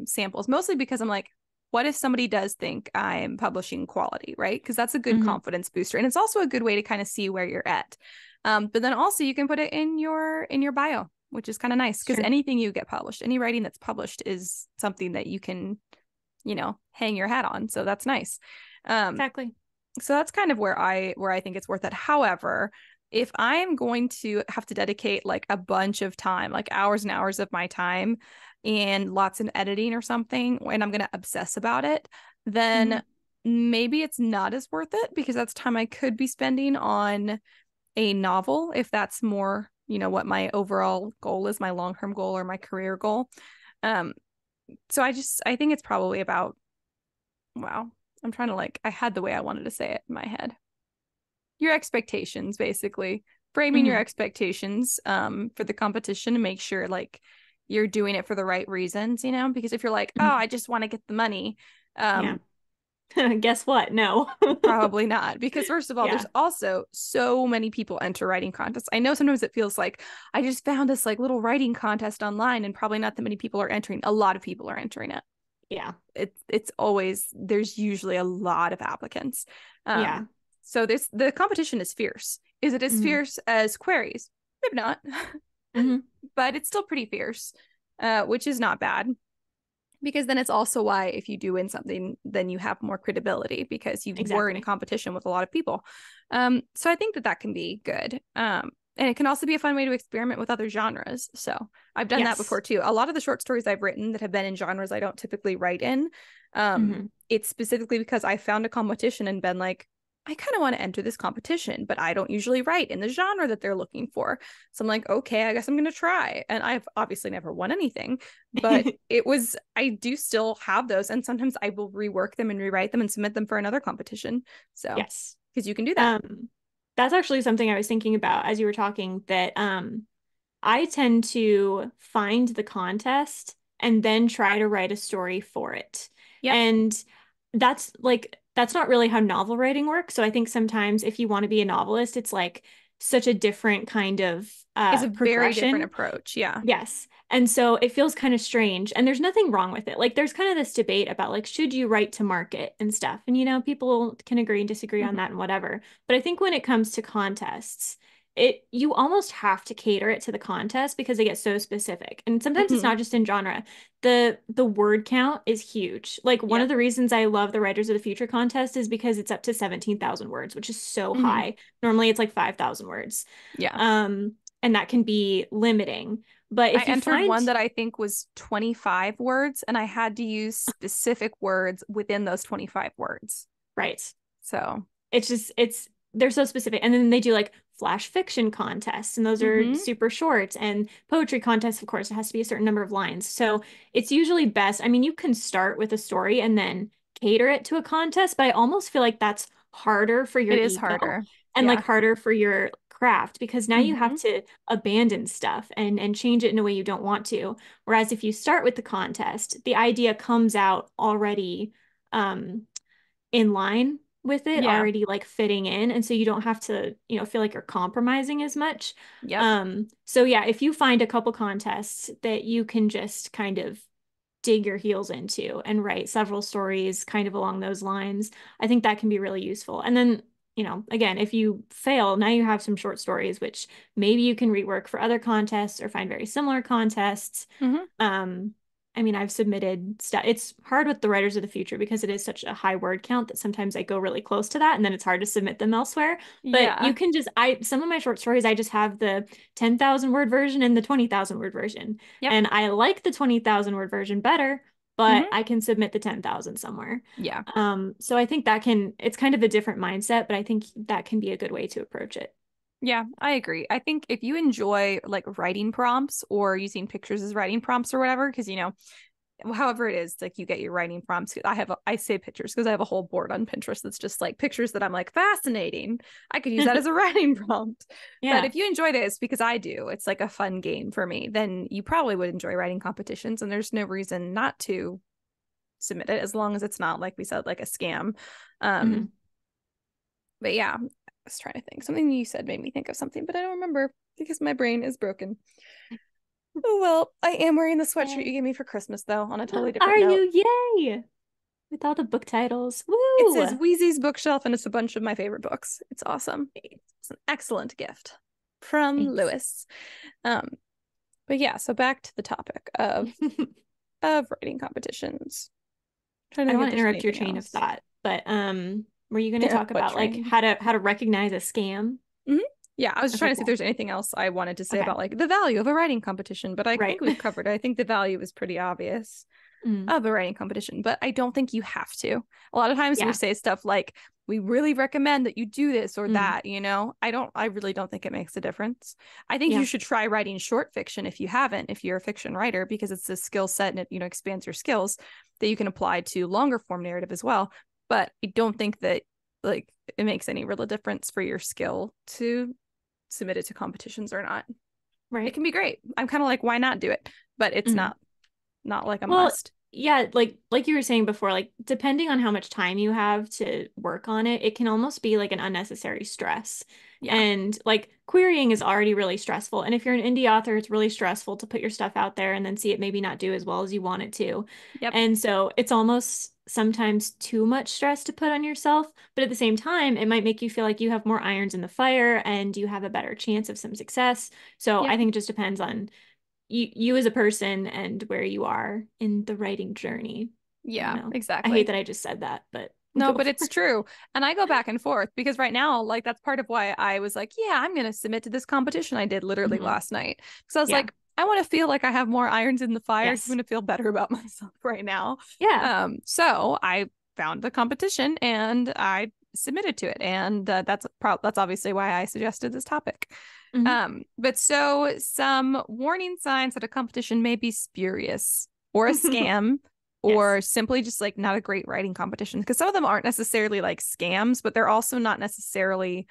samples, mostly because I'm like, what if somebody does think I'm publishing quality, right? Because that's a good Hmm. confidence booster, and it's also a good way to kind of see where you're at. But then also you can put it in your bio, which is kind of nice because Sure. anything you get published, any writing that's published is something that you can, hang your hat on. So that's nice. Um, Exactly. so that's kind of where I think it's worth it. However, if I'm going to have to dedicate like a bunch of time, like hours and hours of my time and lots of editing or something, and I'm going to obsess about it, Hmm. then maybe it's not as worth it because that's time I could be spending on a novel if that's more, what my overall goal is, my long-term goal or my career goal. Um, so I think it's probably about, wow, I'm trying to like, I had the way I wanted to say it in my head. Your expectations, basically. Framing your Hmm. expectations for the competition to make sure like you're doing it for the right reasons, because if you're like, oh, Hmm. I just want to get the money, Yeah. um, Guess what? No. probably not, because first of all, there's Yeah. also so many people enter writing contests. I know sometimes it feels like I just found this like little writing contest online and probably not that many people are entering. A lot of people are entering it. Yeah. It's always there's usually a lot of applicants. Yeah. So this the competition is fierce. Is it as Hmm. fierce as queries? Maybe not, Hmm. but it's still pretty fierce, which is not bad because then it's also why if you do win something then you have more credibility because you were in Exactly. competition with a lot of people. So I think that can be good. And it can also be a fun way to experiment with other genres. So I've done that before Yes. too. A lot of the short stories I've written that have been in genres I don't typically write in, Hmm. it's specifically because I found a competition and been like, I kind of want to enter this competition, but I don't usually write in the genre that they're looking for. So I'm like, okay, I guess I'm going to try. And I've obviously never won anything, but I do still have those. And sometimes I will rework them and rewrite them and submit them for another competition. So, Yes. because you can do that. Um, that's actually something I was thinking about as you were talking, that I tend to find the contest and then try to write a story for it. Yep. And that's not really how novel writing works. So I think sometimes if you want to be a novelist, it's like such a different kind of It's a very different progression. approach. Yeah. Yes. And so it feels kind of strange. And there's nothing wrong with it. Like there's kind of this debate about like, should you write to market and stuff? And people can agree and disagree on Mhm. that and whatever. But I think when it comes to contests, you almost have to cater it to the contest because they get so specific. And sometimes it's Mhm. not just in genre. The word count is huge. Like one of Yep. the reasons I love the Writers of the Future contest is because it's up to 17,000 words, which is so Mhm. high. Normally it's like 5,000 words. Yeah. Um, and that can be limiting. But I if you entered find one that I think was 25 words, and I had to use specific words within those 25 words. right, So, it's they're so specific. And then they do like flash fiction contests, and those are Mm-hmm. super short. And poetry contests, of course, it has to be a certain number of lines. So it's usually best. I mean, you can start with a story and then cater it to a contest, but I almost feel like that's harder for It your is ego harder. and like Yeah. harder for your craft because now you have Mm-hmm. to abandon stuff and change it in a way you don't want to. Whereas if you start with the contest, the idea comes out already um in line with it, Yeah. already like fitting in, and so you don't have to, feel like you're compromising as much. Yep. So yeah, if you find a couple contests that you can just kind of dig your heels into and write several stories kind of along those lines, I think that can be really useful. And then, again, if you fail, now you have some short stories, which maybe you can rework for other contests or find very similar contests. Mm-hmm. Um, I mean, I've submitted stuff. It's hard with the Writers of the Future because it is such a high word count that sometimes I go really close to that and then it's hard to submit them elsewhere. But you Yeah. can just, some of my short stories, I just have the 10,000 word version and the 20,000 word version. Yep. And I like the 20,000 word version better, but Mm-hmm. I can submit the 10,000 somewhere. Yeah. So I think it's kind of a different mindset, but I think that can be a good way to approach it. Yeah, I agree. I think if you enjoy like writing prompts or using pictures as writing prompts or whatever, because however it is, like you get your writing prompts. I say pictures because I have a whole board on Pinterest that's just like pictures that I'm like fascinating. I could use that as a writing prompt. But Yeah. if you enjoy this, because I do, it's like a fun game for me, then you probably would enjoy writing competitions, and there's no reason not to submit it as long as it's not, like we said, like a scam. Um, Mhm. but yeah, I was trying to think. Something you said made me think of something, but I don't remember because my brain is broken. Oh well, I am wearing the sweatshirt you Yay. gave me for Christmas though, on a totally different Are note. you? Yay! With all the book titles. It says Woo! Wheezy's bookshelf and it's a bunch of my favorite books. It's awesome. It's an excellent gift from Thanks. Lewis. Um, but yeah, so back to the topic of writing competitions. I'm trying to I don't think if want to there's interrupt your anything train of else. thought, but were you going to talk What about like train? how to recognize a scam? Mhm. Yeah, I was just Okay, trying to see if cool. there's anything else I wanted to say Okay. about like the value of a writing competition, but I Right. think we've covered it. I think the value is pretty obvious Mm, of a writing competition, but I don't think you have to. A lot of times we yeah. say stuff like, we really recommend that you do this or Mm, that, I really don't think it makes a difference. I think you yeah. should try writing short fiction if you haven't, if you're a fiction writer, because it's a skill set and it, expands your skills that you can apply to longer form narrative as well. But I don't think that like it makes any real difference for your skill to submit it to competitions or not. It Right. can be great. I'm kind of like, why not do it? But it's Mm. not like a Well, must. yeah, like you were saying before, like depending on how much time you have to work on it, it can almost be like an unnecessary stress. Yeah. And like querying is already really stressful. And if you're an indie author, it's really stressful to put your stuff out there and then see it maybe not do as well as you want it to. Yep. And so it's almost sometimes too much stress to put on yourself, but at the same time, it might make you feel like you have more irons in the fire and you have a better chance of some success. So I Yep. think it just depends on you as a person and where you are in the writing journey. I don't Yeah, know. I hate exactly. that I just said that, but No, go but for it's it. true. And I go back and forth because right now, like, that's part of why I was like, yeah, I'm going to submit to this competition I did literally Mhm. last night. Because I was Yeah. like, I want to feel like I have more irons in the fire. I Yes. want to feel better about myself right now. Yeah. So I found the competition and I submitted to it. And that's obviously why I suggested this topic. Hmm. But so some warning signs that a competition may be spurious or a scam Yes. or simply just like not a great writing competition, because some of them aren't necessarily like scams, but they're also not necessarily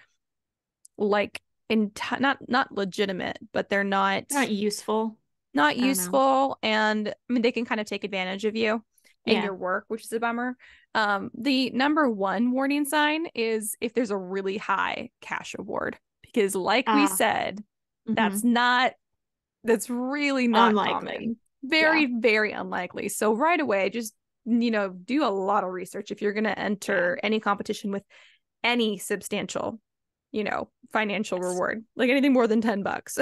like not legitimate, but they're They're not useful. not I don't know. useful, and I mean they can kind of take advantage of you and Yeah. your work, which is a bummer. The number one warning sign is if there's a really high cash award, because like we Ah. said, Hmm. that's not that's really not Unlikely. common. Yeah. Very, very unlikely. So right away, just do a lot of research if you're going to Yeah. enter any competition with any substantial, financial Yes. reward, like anything more than $10,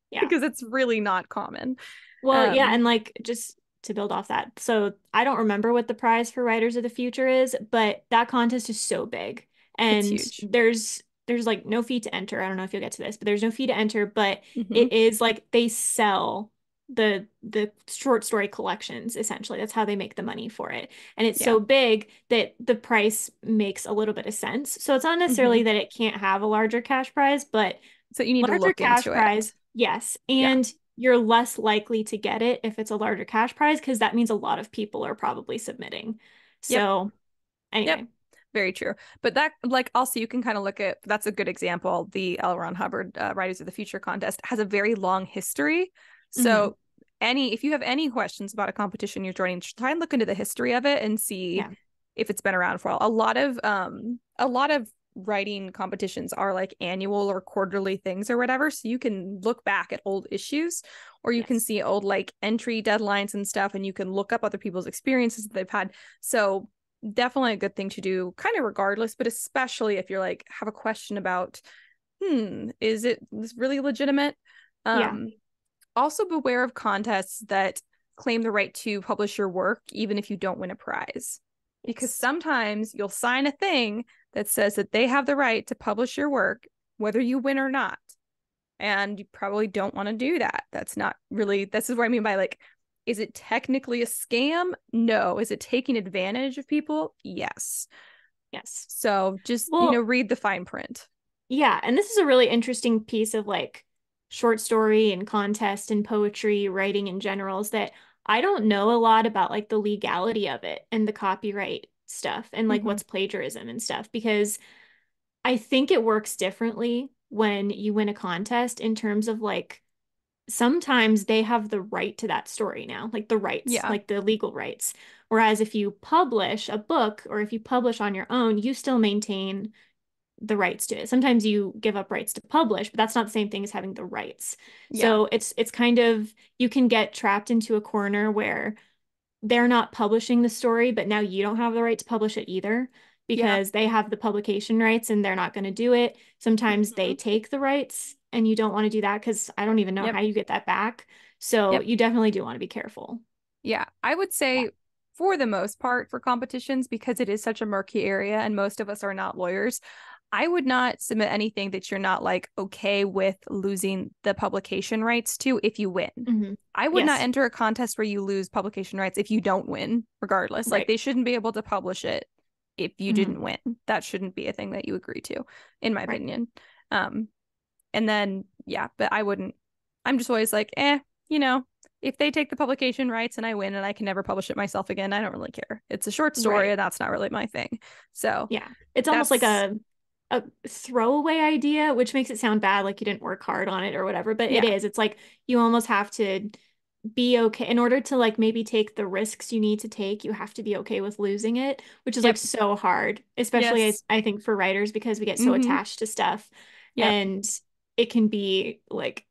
Yeah. because it's really not common. Well, yeah, Um, and like just to build off that. So I don't remember what the prize for Writers of the Future is, but that contest is so big. it's And huge. there's like no fee to enter. I don't know if you'll get to this, but there's no fee to enter, but Hmm. it is like they sell the short story collections essentially. That's how they make the money for it. And it's Yeah. so big that the price makes a little bit of sense. So it's not Hmm. necessarily that it can't have a larger cash prize, but So you need to Larger look cash into it. prize, yes. Yeah. And you're less likely to get it if it's a larger cash prize because that means a lot of people are probably submitting. Yep. So, Yep. anyway, Very true. But that, like, also you can kind of look at, that's a good example. The L. Ron Hubbard Writers of the Future contest has a very long history. hmm So if you have any questions about a competition you're joining, try and look into the history of it and see yeah, if it's been around for a while. A lot of writing competitions are like annual or quarterly things or whatever. So you can look back at old issues, or you can yes, see old like entry deadlines and stuff, and you can look up other people's experiences that they've had. So definitely a good thing to do, kind of regardless, but especially if you're like have a question about, is it this really legitimate? yeah, Um, Also beware of contests that claim the right to publish your work, even if you don't win a prize. Because yes, sometimes you'll sign a thing that says that they have the right to publish your work, whether you win or not. And you probably don't want to do that. That's not really, this is what I mean by like, is it technically a scam? No. Is it taking advantage of people? Yes. yes. So just, Well, read the fine print. yeah, and this is a really interesting piece of like short story and contest and poetry writing in general is that I don't know a lot about like the legality of it and the copyright stuff and like Mm-hmm. what's plagiarism and stuff because I think it works differently when you win a contest in terms of like sometimes they have the right to that story now, like the rights, Yeah. like the legal rights. Whereas if you publish a book or if you publish on your own, you still maintain the rights to it. Sometimes you give up rights to publish, but that's not the same thing as having the rights. Yeah. So it's kind of you can get trapped into a corner where they're not publishing the story, but now you don't have the right to publish it either Yeah. because they have the publication rights and they're not going to do it. Sometimes they Mm-hmm. take the rights and you don't want to do that because I don't even know Yep. how you get that back. So Yep. you definitely do want to be careful. Yeah, I would Yeah. say for the most part for competitions, because it is such a murky area and most of us are not lawyers, I would not submit anything that you're not like okay with losing the publication rights to if you win. hmm I would not Yes. enter a contest where you lose publication rights if you don't win, regardless. Like Right. they shouldn't be able to publish it if you hmm didn't win. That shouldn't be a thing that you agree to, in my Right. opinion. Um, and then yeah, but I wouldn't. I'm just always like, you know, if they take the publication rights and I win and I can never publish it myself again, I don't really care. It's a short story Right. and that's not really my thing. So Yeah. It's almost like that's a throwaway idea, which makes it sound bad, like you didn't work hard on it or whatever, but it yeah. is. It's like you almost have to be okay in order to like maybe take the risks you need to take, you have to be okay with losing it, which is like Yep. so hard, especially Yes. I think for writers because we get so Mm-hmm. attached to stuff Yep. and it can be like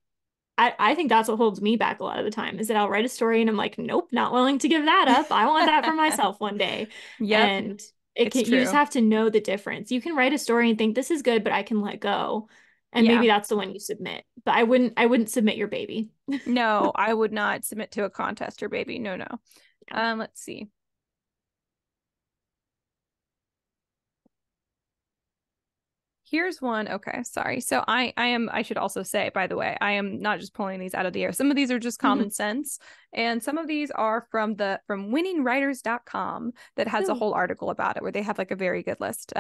I think that's what holds me back a lot of the time is that I'll write a story and I'm like, nope, not willing to give that up. I want that for myself one day. Yep. And it It's can, you just true. have to know the difference. You can write a story and think this is good, but I can let go. And Yeah. maybe that's the one you submit. But I wouldn't submit your baby. No, I would not submit to a contest or baby. No, no. Yeah. Let's see. Here's one. Okay, sorry. So I should also say, by the way, I am not just pulling these out of the air. Some of these are just Mhm. common sense, and some of these are from winningwriters.com that has a Ooh, whole article about it where they have like a very good list.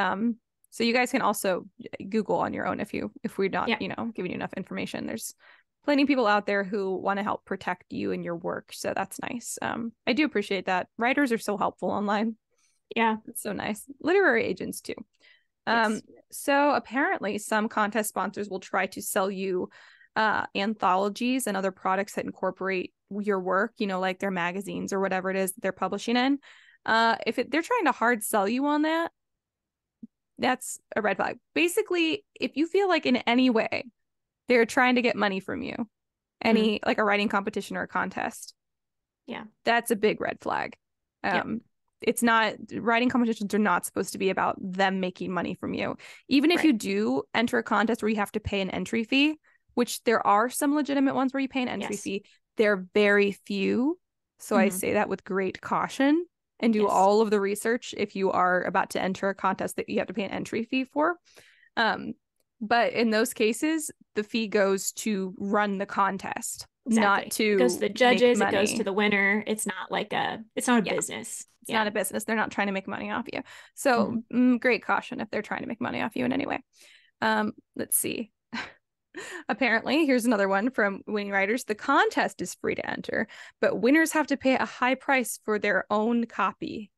So you guys can also Google on your own if we're not, yeah. giving you enough information. There's plenty of people out there who want to help protect you and your work, so that's nice. I do appreciate that. Writers are so helpful online. Yeah. It's so nice. Literary agents too. Um, Yes. so apparently some contest sponsors will try to sell you anthologies and other products that incorporate your work, like their magazines or whatever it is that they're publishing in. They're trying to hard sell you on that, that's a red flag. Basically, if you feel like in any way they're trying to get money from you, hmm any like a writing competition or a contest, Yeah. that's a big red flag. Yep. Um, it's not writing competitions are not supposed to be about them making money from you. Even if Right. you do enter a contest where you have to pay an entry fee, which there are some legitimate ones where you pay an entry Yes. fee, they're very few. So I hmm say that with great caution and do Yes. all of the research if you are about to enter a contest that you have to pay an entry fee for. Um, but in those cases, the fee goes to run the contest, not Exactly. It goes to to the make judges, it goes to money. the winner. It's not a Yeah, business. it's Yeah. not a business. They're not trying to make money off you. hmm So great caution if they're trying to make money off you in any way. Let's see. Apparently, here's another one from Winning Writers. The contest is free to enter, but winners have to pay a high price for their own copy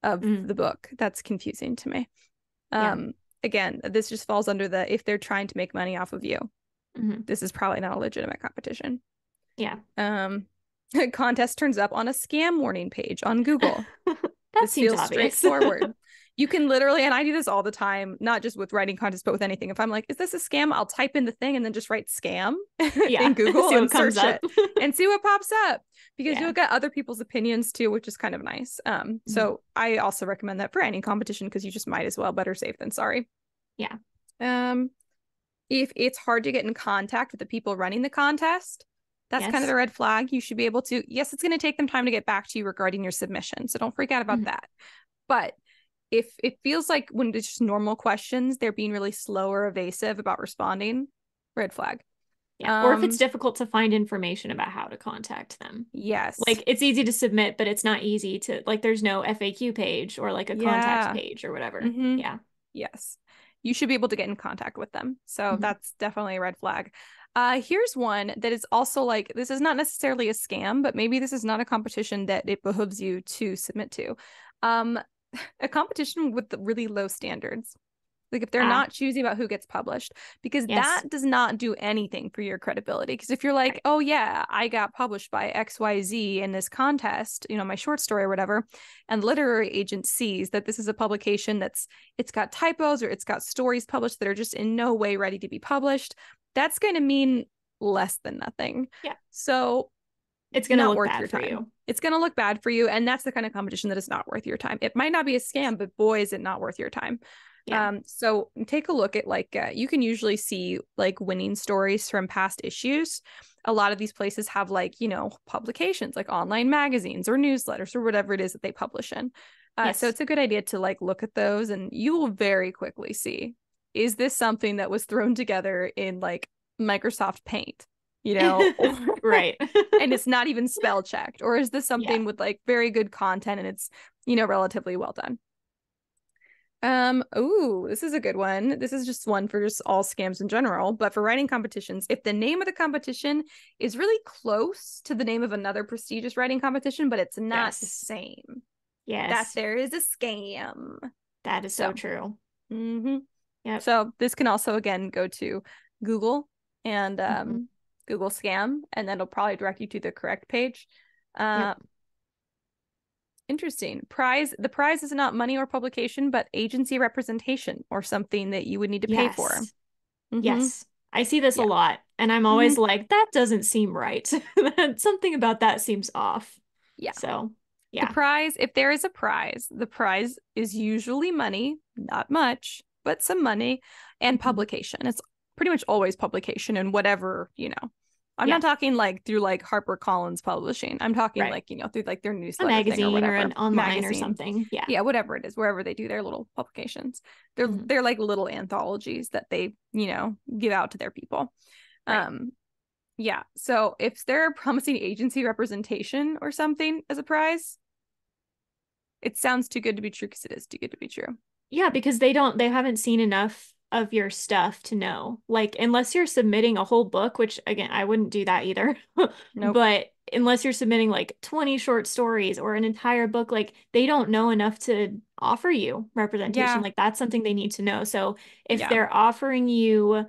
of the book. That's confusing to me. Yeah. Again, this just falls under the if they're trying to make money off of you. Mm-hmm. This is probably not a legitimate competition. Yeah. Contest turns up on a scam warning page on Google. That This seems feels obvious. straightforward. You can literally, and I do this all the time, not just with writing contests, but with anything. If I'm like, is this a scam? I'll type in the thing and then just write scam in Yeah. Google See and what comes search up. it and see what pops up because Yeah. you'll get other people's opinions too, which is kind of nice. So I also recommend that for any competition because you just might as well, better safe than sorry. Yeah. If it's hard to get in contact with the people running the contest, that's kind of the red flag. You should be able to, yes, it's going to take them time to get back to you regarding your submission. So don't freak out about that. But if it feels like when it's just normal questions, they're being really slow or evasive about responding, red flag. Yeah. Or if it's difficult to find information about how to contact them. Yes. Like it's easy to submit, but it's not easy to, like, there's no FAQ page or like a contact page or whatever. Yeah. Yes. You should be able to get in contact with them. So that's definitely a red flag. Here's one that is also like, this is not necessarily a scam, but maybe this is not a competition that it behooves you to submit to. A competition with really low standards. Like if they're not choosy about who gets published, because that does not do anything for your credibility. Because if you're like, oh yeah, I got published by XYZ in this contest, you know, my short story or whatever, and the literary agent sees that this is a publication it's got typos or it's got stories published that are just in no way ready to be published, that's going to mean less than nothing. Yeah. So it's going to look bad for you. It's going to look bad for you. And that's the kind of competition that is not worth your time. It might not be a scam, but boy, is it not worth your time. Yeah. So take a look at like, you can usually see like winning stories from past issues. A lot of these places have like, you know, publications like online magazines or newsletters or whatever it is that they publish in. So it's a good idea to like look at those and you will very quickly see, is this something that was thrown together in like Microsoft Paint? You know, right. And it's not even spell checked, or is this something with like very good content and it's, you know, relatively well done? Oh, this is a good one. This is just one for just all scams in general, but for writing competitions, if the name of the competition is really close to the name of another prestigious writing competition, but it's not the same, that there is a scam. That is so true. Yeah. So this can also again go to Google and Google scam, and then it'll probably direct you to the correct page. Interesting. The prize is not money or publication, but agency representation or something that you would need to pay for. Yes. I see this a lot, and I'm always like, that doesn't seem right. Something about that seems off. Yeah. So, the prize, if there is a prize, the prize is usually money, not much, but some money, and publication. It's pretty much always publication and whatever, you know. I'm not talking like through like HarperCollins publishing. I'm talking like, you know, through like their newsletter a magazine thing or whatever. Or an online or something. Yeah. Yeah, whatever it is, wherever they do their little publications. They're like little anthologies that they, you know, give out to their people. Yeah. So if they're promising agency representation or something as a prize, it sounds too good to be true because it is too good to be true. Yeah, because they haven't seen enough of your stuff to know. Like, unless you're submitting a whole book, which again, I wouldn't do that either. Nope. But unless you're submitting like 20 short stories or an entire book, like they don't know enough to offer you representation. Like that's something they need to know. So if they're offering you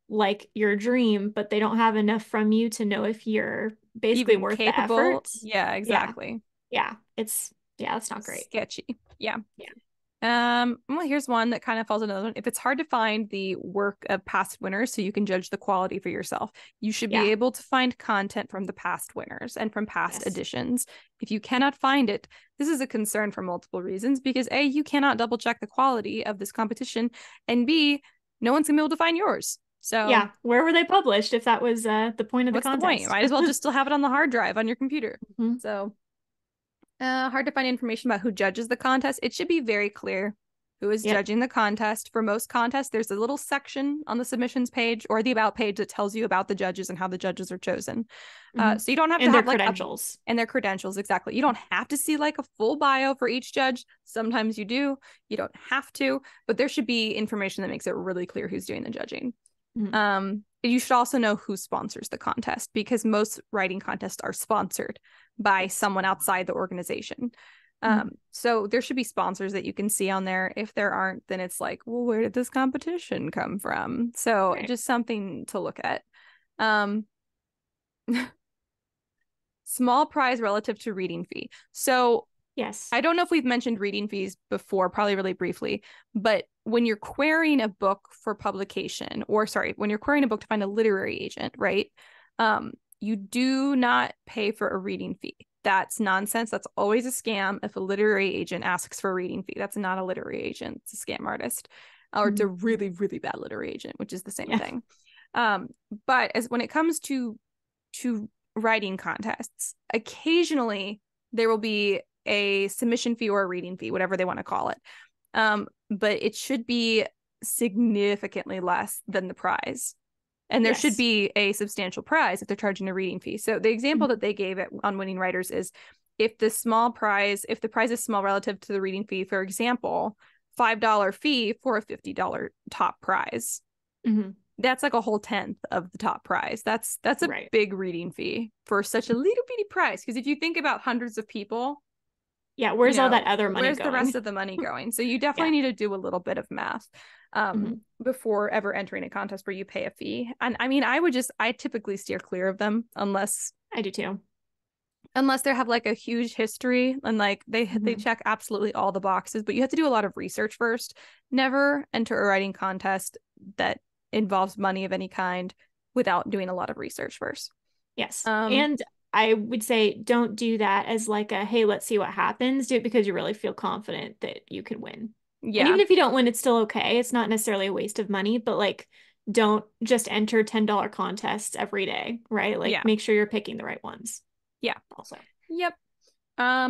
like your dream, but they don't have enough from you to know if you're basically even worth capable. the effort. Yeah, exactly. Yeah. It's that's not great. Sketchy. Yeah. Well, here's one that kind of falls into another one. If it's hard to find the work of past winners so you can judge the quality for yourself, you should be able to find content from the past winners and from past editions. If you cannot find it, this is a concern for multiple reasons, because A, you cannot double check the quality of this competition, and B, no one's gonna be able to find yours. So yeah, where were they published if that was the point of the contest? What's the point? You might as well just still have it on the hard drive on your computer. So hard to find information about who judges the contest. It should be very clear who is judging the contest. For most contests, there's a little section on the submissions page or the about page that tells you about the judges and how the judges are chosen. So you don't have to have like credentials. And their credentials, exactly. You don't have to see like a full bio for each judge. Sometimes you do. You don't have to, but there should be information that makes it really clear who's doing the judging. you should also know who sponsors the contest, because most writing contests are sponsored by Yes. someone outside the organization. Mhm. So there should be sponsors that you can see on there. If there aren't, then it's like, well, where did this competition come from? So Right. just something to look at. Um, Small prize relative to reading fee. So Yes. I don't know if we've mentioned reading fees before, probably really briefly, but when you're querying a book for publication, or sorry, when you're querying a book to find a literary agent, right? You do not pay for a reading fee. That's nonsense. That's always a scam. If a literary agent asks for a reading fee, that's not a literary agent. It's a scam artist, or it's a Mhm. really, really bad literary agent, which is the same Yeah. thing. But as when it comes to writing contests, occasionally there will be a submission fee or a reading fee, whatever they want to call it. But it should be significantly less than the prize. And there should Yes. be a substantial prize if they're charging a reading fee. So the example Mhm. that they gave on Winning Writers is if the prize is small relative to the reading fee, for example, $5 fee for a $50 top prize. Mhm. That's like a whole tenth of the top prize. That's a Right. big reading fee for such a little bitty prize. Because if you think about hundreds of people, Yeah. Where's all that other money where's the rest going? of the money going? So you definitely Yeah. need to do a little bit of math Mhm. before ever entering a contest where you pay a fee. And I mean, I typically steer clear of them I do too. unless they have like a huge history and like they Mhm. check absolutely all the boxes, but you have to do a lot of research first. Never enter a writing contest that involves money of any kind without doing a lot of research first. Yes. Um, And I would say don't do that as like a, hey, let's see what happens. Do it because you really feel confident that you can win. And yeah, even if you don't win, it's still okay. It's not necessarily a waste of money, but like don't just enter $10 contests every day, right? Like yeah, make sure you're picking the right ones yeah, also. yep.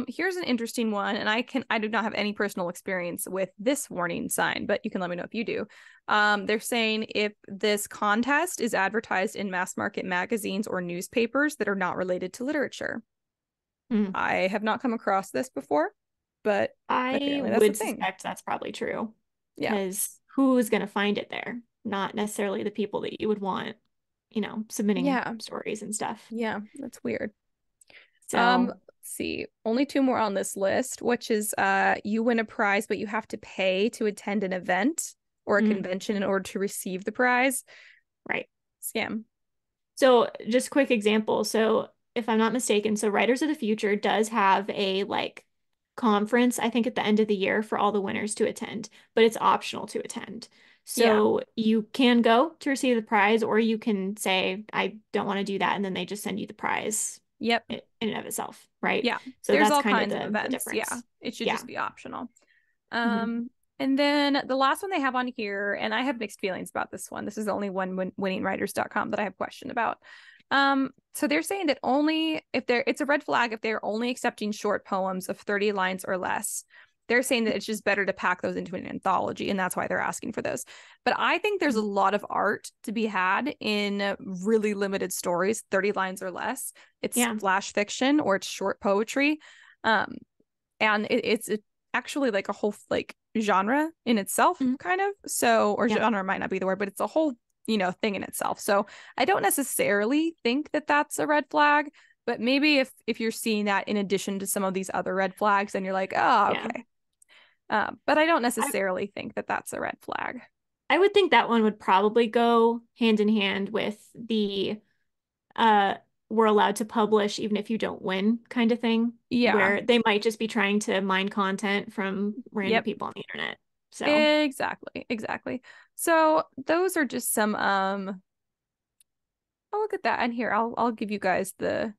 Here's an interesting one, and I do not have any personal experience with this warning sign, but you can let me know if you do. They're saying if this contest is advertised in mass market magazines or newspapers that are not related to literature. Hmm. I have not come across this before, but I apparently that's a would thing. suspect that's probably true Yeah. because who is going to find it there? Not necessarily the people that you would want, submitting Yeah. stories and stuff. Yeah, that's weird. So, Let's see. Only two more on this list, which is you win a prize, but you have to pay to attend an event or a mm, convention in order to receive the prize. right. Scam. So, just quick example. So, if I'm not mistaken, so Writers of the Future does have a like conference, I think at the end of the year for all the winners to attend, but it's optional to attend. Yeah. So, you can go to receive the prize, or you can say, I don't want to do that, and then they just send you the prize Yep. in and of itself, right? Yeah. So There's that's all kind of kinds of the events. Yeah. difference. It should Yeah. just be optional. Hmm. And then the last one they have on here, and I have mixed feelings about this one. This is the only one winningwriters.com that I have a question about. So they're saying that only if it's a red flag if they're only accepting short poems of 30 lines or less. They're saying that it's just better to pack those into an anthology, and that's why they're asking for those. But I think there's a lot of art to be had in really limited stories, 30 lines or less. It's Yeah. flash fiction or it's short poetry. Um, and it's actually like a whole like genre in itself, Mhm. kind of. So, or Yeah. genre might not be the word, but it's a whole thing in itself. So I don't necessarily think that that's a red flag, but maybe if you're seeing that in addition to some of these other red flags, then you're like, oh, Yeah. okay. But I don't I necessarily think that that's a red flag. I would think that one would probably go hand in hand with the uh we're allowed to publish even if you don't win kind of thing, Yeah. where they might just be trying to mine content from random Yep. people on the internet. So, Exactly. Exactly. So those are just some oh, look at that. And here I'll give you guys the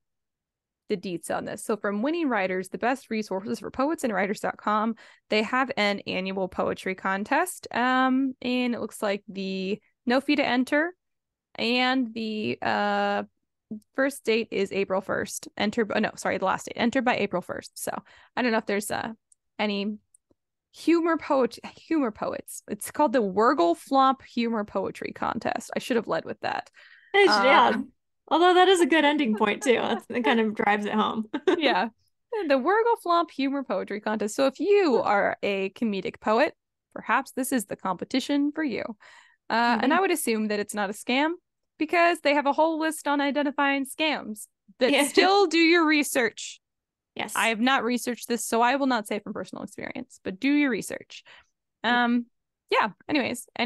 deets on this. So from Winning Writers, the best resources for poets and writers.com, they have an annual poetry contest. And it looks like the no fee to enter and the first date is April 1st. The last date. Entered by April 1st. So I don't know if there's any humor poets. It's called the Wurgle Flomp Humor Poetry Contest. I should have led with that. yeah. Uh Although that is a good ending point too. That kind of drives it home. Yeah. The Wurgle Flomp Humor Poetry Contest. So if you are a comedic poet, perhaps this is the competition for you. And I Maybe. would assume that it's not a scam. because they have a whole list on identifying scams. But Yeah. still do your research. I Yes. have not researched this, so I will not say from personal experience, but do your research. Yeah. Anyways, are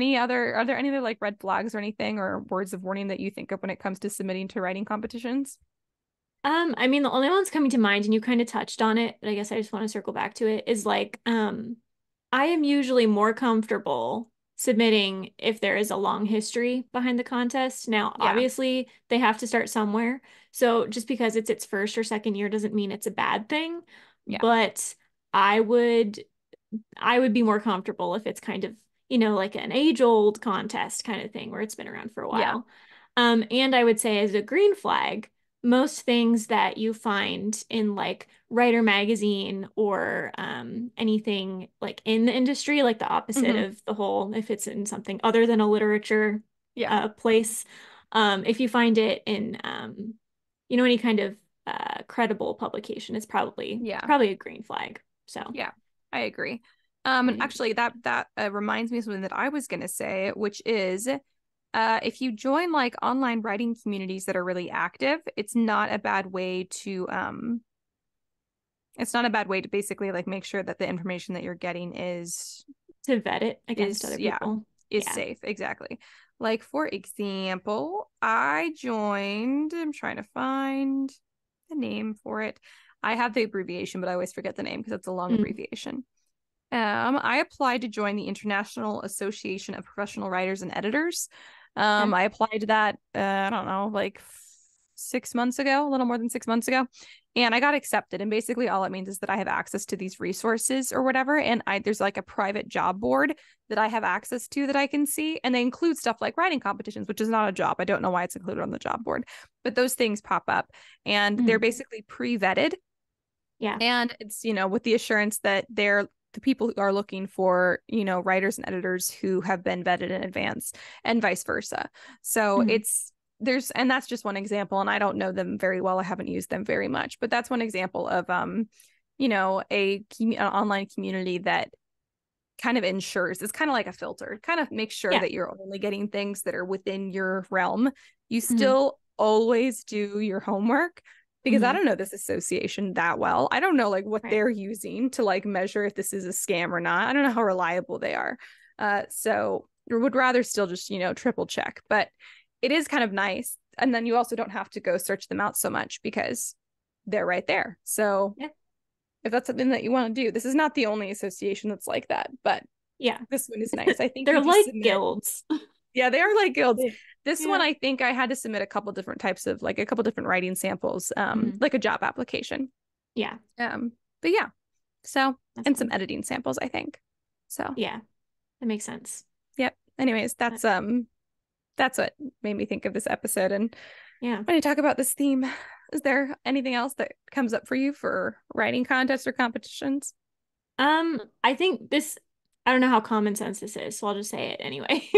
there any other like red flags or anything or words of warning that you think of when it comes to submitting to writing competitions? I mean, the only ones coming to mind, and you kind of touched on it, but I guess I just want to circle back to it, is like, I am usually more comfortable submitting if there is a long history behind the contest. Now, Yeah. obviously, they have to start somewhere. So just because it's its first or second year doesn't mean it's a bad thing. Yeah. But I would I would be more comfortable if it's kind of, like an age-old contest kind of thing where it's been around for a Yeah. while. And I would say as a green flag, most things that you find in like Writer Magazine or anything like in the industry, like the opposite Mm-hmm. of the whole, if it's in something other than a literature Yeah. place, if you find it in, any kind of credible publication, it's probably Yeah. a green flag. So Yeah. I agree. I And think, actually that reminds me of something that I was gonna say, which is if you join like online writing communities that are really active, it's not a bad way to basically like make sure that the information that you're getting to vet it against is other yeah, people. is Yeah. safe. Exactly. Like for example, I'm trying to find the name for it. I have the abbreviation, but I always forget the name because it's a long Mm, abbreviation. I applied to join the International Association of Professional Writers and Editors. okay. I applied to that, I don't know, like 6 months ago, a little more than 6 months ago. And I got accepted. And basically all it means is that I have access to these resources or whatever. And there's like a private job board that I have access to that I can see. And they include stuff like writing competitions, which is not a job. I don't know why it's included on the job board, but those things pop up and they're Mm, basically pre-vetted. yeah. And it's, with the assurance that they're the people who are looking for, writers and editors who have been vetted in advance and vice versa. So Mm, and that's just one example. And I don't know them very well. I haven't used them very much, but that's one example of, an online community that kind of ensures it's kind of like a filter, kind of makes sure yeah. that you're only getting things that are within your realm. You Hmm. still always do your homework because I Hmm. don't know this association that well. I don't know like what Right. they're using to like measure if this is a scam or not. I don't know how reliable they are. So would rather still just, triple check, but it is kind of nice. And then you also don't have to go search them out so much because they're right there. So Yeah. if that's something that you want to do, this is not the only association that's like that, but Yeah. this one is nice. I think They're you just like submit. guilds. Yeah, they are like guilds. Yeah. This one, Yeah. I think I had to submit a couple different types of like a couple different writing samples, Hmm. like a job application. Yeah. But yeah, so That's and some fun. editing samples, I think. So Yeah. That makes sense. yep. Anyways, But, that's what made me think of this episode. And yeah. when you talk about this theme, is there anything else that comes up for you for writing contests or competitions? I think I don't know how common sense this is, so I'll just say it anyway.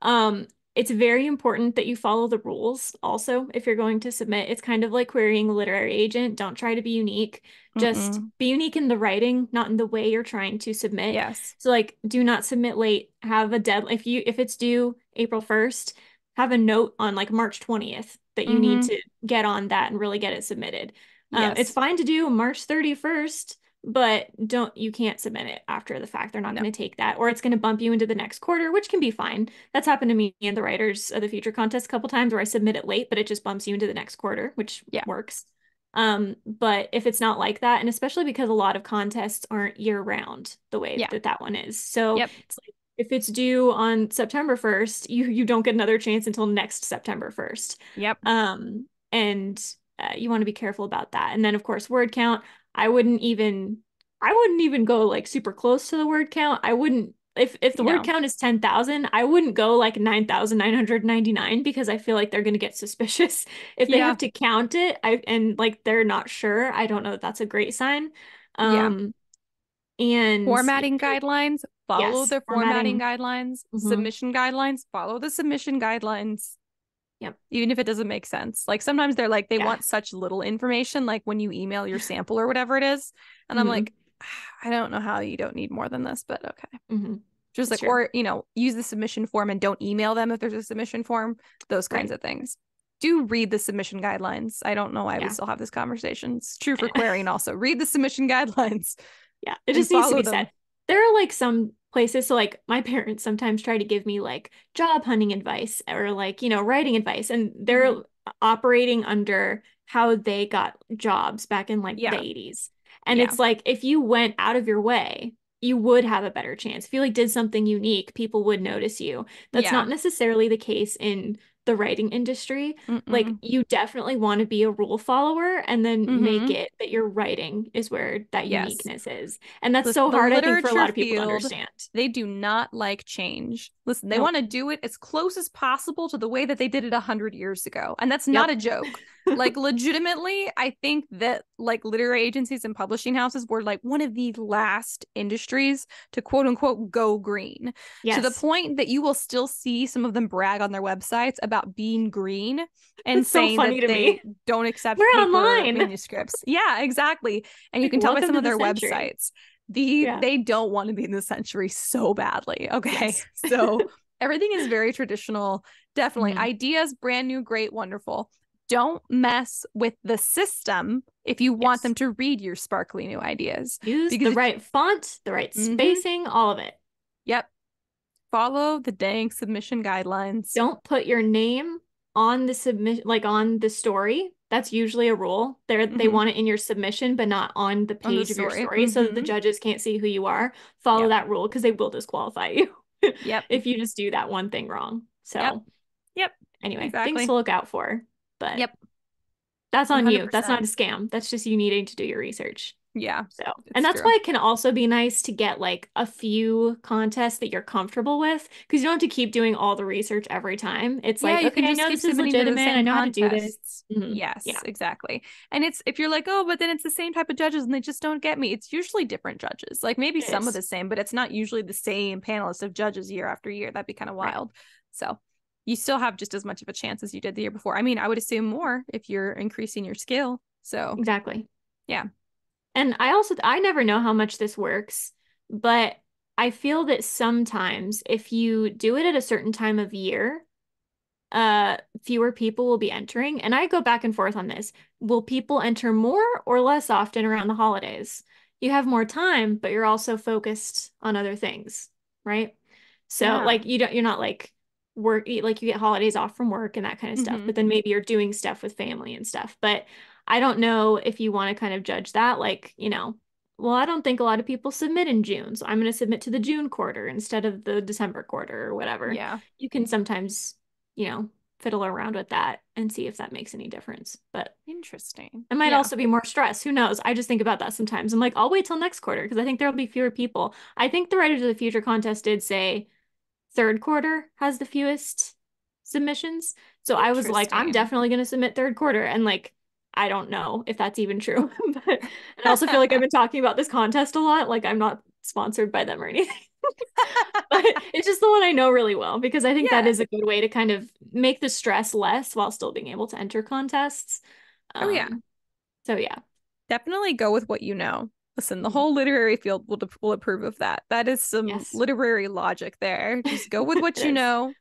Um, it's very important that you follow the rules also if you're going to submit. It's kind of like querying a literary agent. Don't try to be unique. Just Mm-mm. be unique in the writing, not in the way you're trying to submit. Yes. So like do not submit late. Have a deadline. If it's due April 1st, have a note on like March 20th that you need Mm-hmm. to get on that and really get it submitted. It's Yes. fine to do March 31st, but you can't submit it after the fact. They're not No. going to take that, or it's going to bump you into the next quarter, which can be fine. That's happened to me in the Writers of the Future contest a couple times where I submit it late, but it just bumps you into the next quarter, which Yeah. works. But if it's not like that, and especially because a lot of contests aren't year round the way Yeah. that that one is. So Yep. it's like if it's due on September 1st, you don't get another chance until next September 1st. Yep. And you want to be careful about that. And then of course, word count. I wouldn't even I wouldn't even go like super close to the word count. I wouldn't if the word No. count is 10,000, I wouldn't go like 9,999 because I feel like they're going to get suspicious if they Yeah. have to count it. And like they're not sure. I don't know that that's a great sign. Yeah. Um and Formatting guidelines, follow yes, the formatting formatting. guidelines, Hmm. submission guidelines, follow the submission guidelines, Yep. even if it doesn't make sense. Like sometimes they're like, they Yeah. want such little information, like when you email your sample or whatever it is. And I'm Hmm. like, I don't know how you don't need more than this, but okay. Hmm. Just That's like, true. or, use the submission form and don't email them if there's a submission form, those kinds Right. of things. Do read the submission guidelines. I don't know why we Yeah. still have this conversation. It's true for querying also. Read the submission guidelines Yeah. It and just needs to follow be them. said. There are like some places, so like my parents sometimes try to give me like job hunting advice or like, writing advice, and they're Hmm. operating under how they got jobs back in like the Yeah. 80s. And Yeah. it's like if you went out of your way, you would have a better chance. If you like did something unique, people would notice you. That's Yeah. not necessarily the case in the writing industry. Like Mm-mm. you definitely want to be a rule follower and then make Mm-hmm. it that your writing is where that Yes. uniqueness is. And that's Listen, so the hard, I think, for a literature lot of people to field, understand. they do not like change. Listen, they Nope. want to do it as close as possible to the way that they did it 100 years ago. And that's not a Yep. joke. Like, legitimately, I think that like literary agencies and publishing houses were like one of the last industries to quote unquote go green, to the Yes. point that you will still see some of them brag on their websites about being green and It's so saying that funny to they me. don't accept We're paper online. manuscripts. Yeah, exactly. And you Like, can tell by welcome some to of the their century. websites Yeah. they don't want to be in the century so badly. Okay. Yes. So everything is very traditional. Definitely. Mhm. Ideas, brand new, great, wonderful. Don't mess with the system if you want Yes. them to read your sparkly new ideas. Use Because the if, right font, the right mm-hmm, spacing, all of it. yep, follow the dang submission guidelines. Don't put your name on the submission, like on the story. That's usually a rule. They Mm-hmm. want it in your submission, but not on the On the page of your story. story so that the Mm-hmm. judges can't see who you are. Follow Yep. that rule because they will disqualify you Yep. if you just do that one thing wrong. Yep. So, Yep. anyway, things Exactly. to look out for. But Yep. that's on you. That's 100%. not a scam. That's just you needing to do your research. Yeah, So, and it's that's true. why it can also be nice to get like a few contests that you're comfortable with because you don't have to keep doing all the research every time. It's Yeah, like, you can okay, I just know keep this is submitting to the legitimate. I same know how to do this. contests. Yeah, Yes, exactly. And it's if you're like, oh, but then it's the same type of judges and they just don't get me. It's usually different judges. Like maybe it some of is. the same, but it's not usually the same panelists of judges year after year. That'd be kind of Right. wild. So you still have just as much of a chance as you did the year before. I mean, I would assume more if you're increasing your skill. So Exactly. yeah. And I never know how much this works, but I feel that sometimes if you do it at a certain time of year, fewer people will be entering. And I go back and forth on this. Will people enter more or less often around the holidays? You have more time, but you're also focused on other things, right? So Yeah. like you're not like like you get holidays off from work and that kind of stuff, Mm-hmm. but then maybe you're doing stuff with family and stuff. But I don't know if you want to kind of judge that, like, well, I don't think a lot of people submit in June, so I'm going to submit to the June quarter instead of the December quarter or whatever. Yeah. You can sometimes fiddle around with that and see if that makes any difference. But Interesting. it might Yeah. also be more stress. Who knows? I just think about that sometimes. I'm like, I'll wait till next quarter because I think there'll be fewer people. I think the Writers of the Future contest did say third quarter has the fewest submissions. So I was like, I'm Interesting. definitely going to submit third quarter. And like, I don't know if that's even true. But I also feel like I've been talking about this contest a lot. Like I'm not sponsored by them or anything. But it's just the one I know really well because I think that Yeah. is a good way to kind of make the stress less while still being able to enter contests. Oh yeah. Um, so yeah. Definitely go with what you know. Listen, the Mhm. whole literary field will approve of that. That is some Yes, literary logic there. Just go with what it you is. know.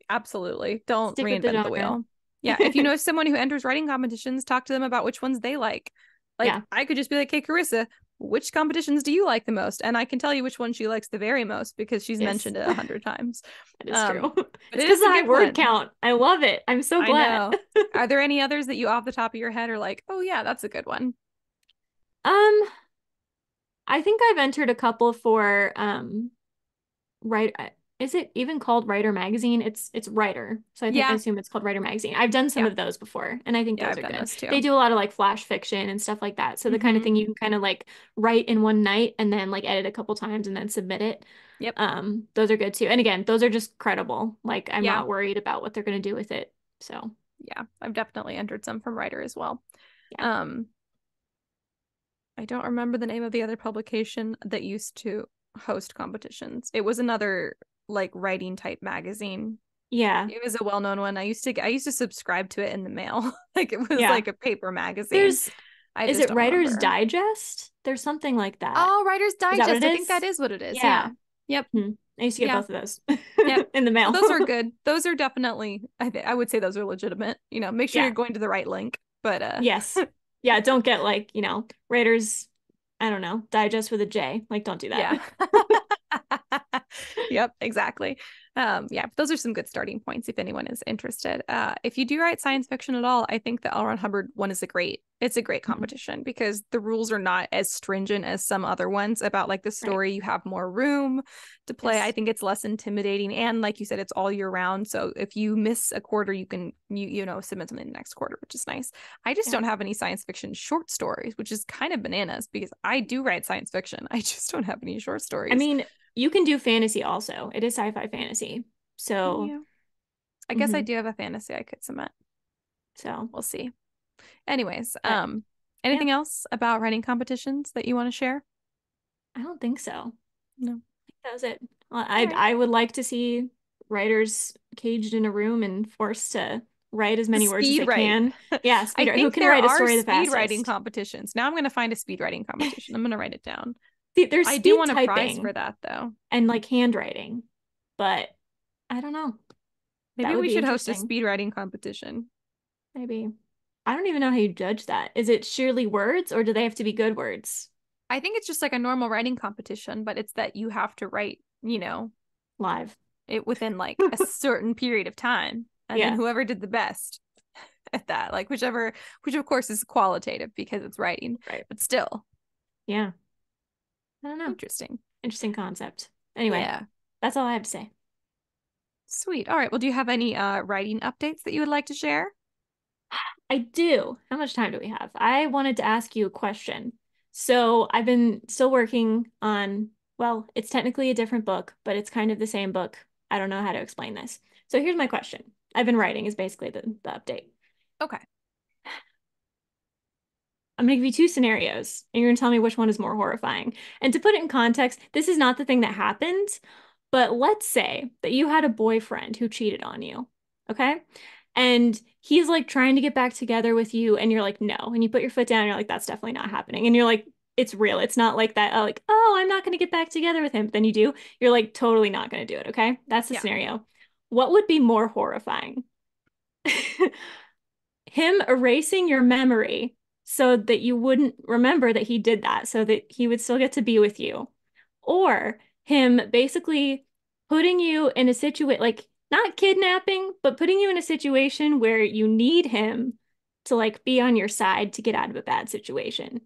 Absolutely. Don't Stick with the reinvent the genre. wheel. Yeah, if you know someone who enters writing competitions, talk to them about which ones they like. Like Yeah. I could just be like, "Hey, Carissa, which competitions do you like the most?" And I can tell you which one she likes the very most because she's Yes. mentioned it 100 times. That is true. Um, but It's it because is of the a high good word one. count. I love it. I'm so I glad. know. Are there any others that you off the top of your head are like, "Oh yeah, that's a good one." Um, I think I've entered a couple for right is it even called Writer Magazine? It's Writer. So I Yeah, assume it's called Writer Magazine. I've done some yeah, of those before and I think yeah. those I've are done good. those They too. do a lot of like flash fiction and stuff like that. So the kind of Mm-hmm. thing you can kind of like write in one night and then like edit a couple times and then submit it. Yep. Those are good too. And again, those are just credible. Like I'm Yeah. not worried about what they're going to do with it. So, Yeah. I've definitely entered some from Writer as well. yeah. Um, I don't remember the name of the other publication that used to host competitions. It was another like writing type magazine. Yeah. It was a well-known one. I used to subscribe to it in the mail. Like it was Yeah. like a paper magazine. There's I is just it don't Writer's remember. Digest? There's something like that. Oh, Writer's Is that what it Digest. I think that is? is what it is. Yeah. Yeah. Yep. I used to get Yeah. both of those Yep. in the So mail. those are good. Those are definitely, I would say those are legitimate. Make sure you're Yeah. going to the right link. But Yes. Yeah, don't get like, Raiders, I don't know, Digest with a J. Like, don't do that. yeah. Yep, exactly. Yeah, but those are some good starting points if anyone is interested. If you do write science fiction at all, I think the L. Ron Hubbard one is a great Mhm. competition because the rules are not as stringent as some other ones about like the Right. story. You have more room to play. I Yes. think it's less intimidating. And like you said, it's all year round. So if you miss a quarter, you can submit something the next quarter, which is nice. I just Yeah. don't have any science fiction short stories, which is kind of bananas because I do write science fiction. I just don't have any short I stories. mean, you can do fantasy also. It is sci-fi fantasy. So, Yeah. I guess I mhm. do have a fantasy I could submit. So, We'll see. Anyways, but yeah, anything else about writing competitions that you want to share? I don't think so. I No. think that was it. Well, All I right. I would like to see writers caged in a room and forced to write as many words as Speed they write. can. Yeah, I speed writer. Who think can there write a are story the speed writing fastest? competitions. Now I'm going to find a speed writing competition. I'm going to write it down. See, there's I do speed want a prize for typing that though. and like handwriting, but I don't know. Maybe That would we be should host a interesting. speed writing competition. Maybe. I don't even know how you judge that. Is it surely words or do they have to be good words? I think it's just like a normal writing competition, but it's that you have to write, Live. it within like a certain period of time. And then Yeah, whoever did the best at that, like which of course is qualitative because it's writing, right. but still Yeah. I don't know. interesting. Interesting concept. Anyway, Yeah. that's all I have to say. Sweet. All right. Well, do you have any writing updates that you would like to share? I do. How much time do we have? I wanted to ask you a question. So I've been still working on, well, it's technically a different book, but it's kind of the same book. I don't know how to explain this. So here's my question. I've been writing is basically the update. Okay. I'm going to give you two scenarios, and you're going to tell me which one is more horrifying. And to put it in context, this is not the thing that happened, but let's say that you had a boyfriend who cheated on you, okay? And he's like trying to get back together with you, and you're like, no. And you put your foot down, and you're like, that's definitely not happening. And you're like, it's real. It's not like that, like, oh, I'm not going to get back together with him. But then you do. You're like, totally not going to do it, okay? That's the Yeah. scenario. What would be more horrifying? Him erasing your memory so that you wouldn't remember that he did that, so that he would still get to be with you. Or him basically putting you in a situation, like not kidnapping, but putting you in a situation where you need him to like be on your side to get out of a bad situation.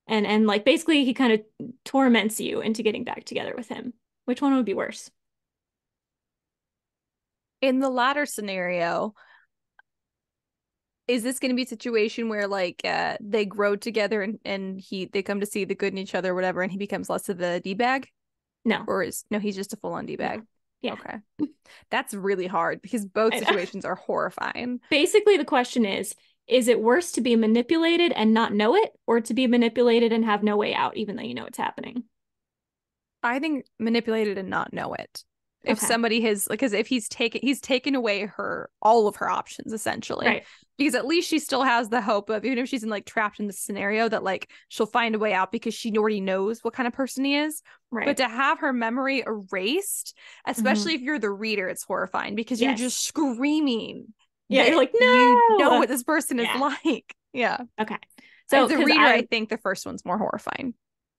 And like basically he kind of torments you into getting back together with him. Which one would be worse? In the latter scenario, is this going to be a situation where like they grow together and they come to see the good in each other or whatever and he becomes less of a d-bag, No, or is no, he's just a full-on no. d-bag? Yeah, Okay. That's really hard because both I know. situations are horrifying. Basically, the question is it worse to be manipulated and not know it, or to be manipulated and have no way out, even though you know it's happening? I think manipulated and not know it. If Okay. somebody has, because if he's taken away her all of her options essentially, Right. because at least she still has the hope of, even if she's in like trapped in this scenario, that like she'll find a way out because she already knows what kind of person he is. But Right. to have her memory erased, especially Hmm. if you're the reader, it's horrifying because you're Yes. just screaming Yeah, you're that like, you know no. what this person is Yeah. like. Yeah. Okay. So, As a because reader, I think the first one's more horrifying.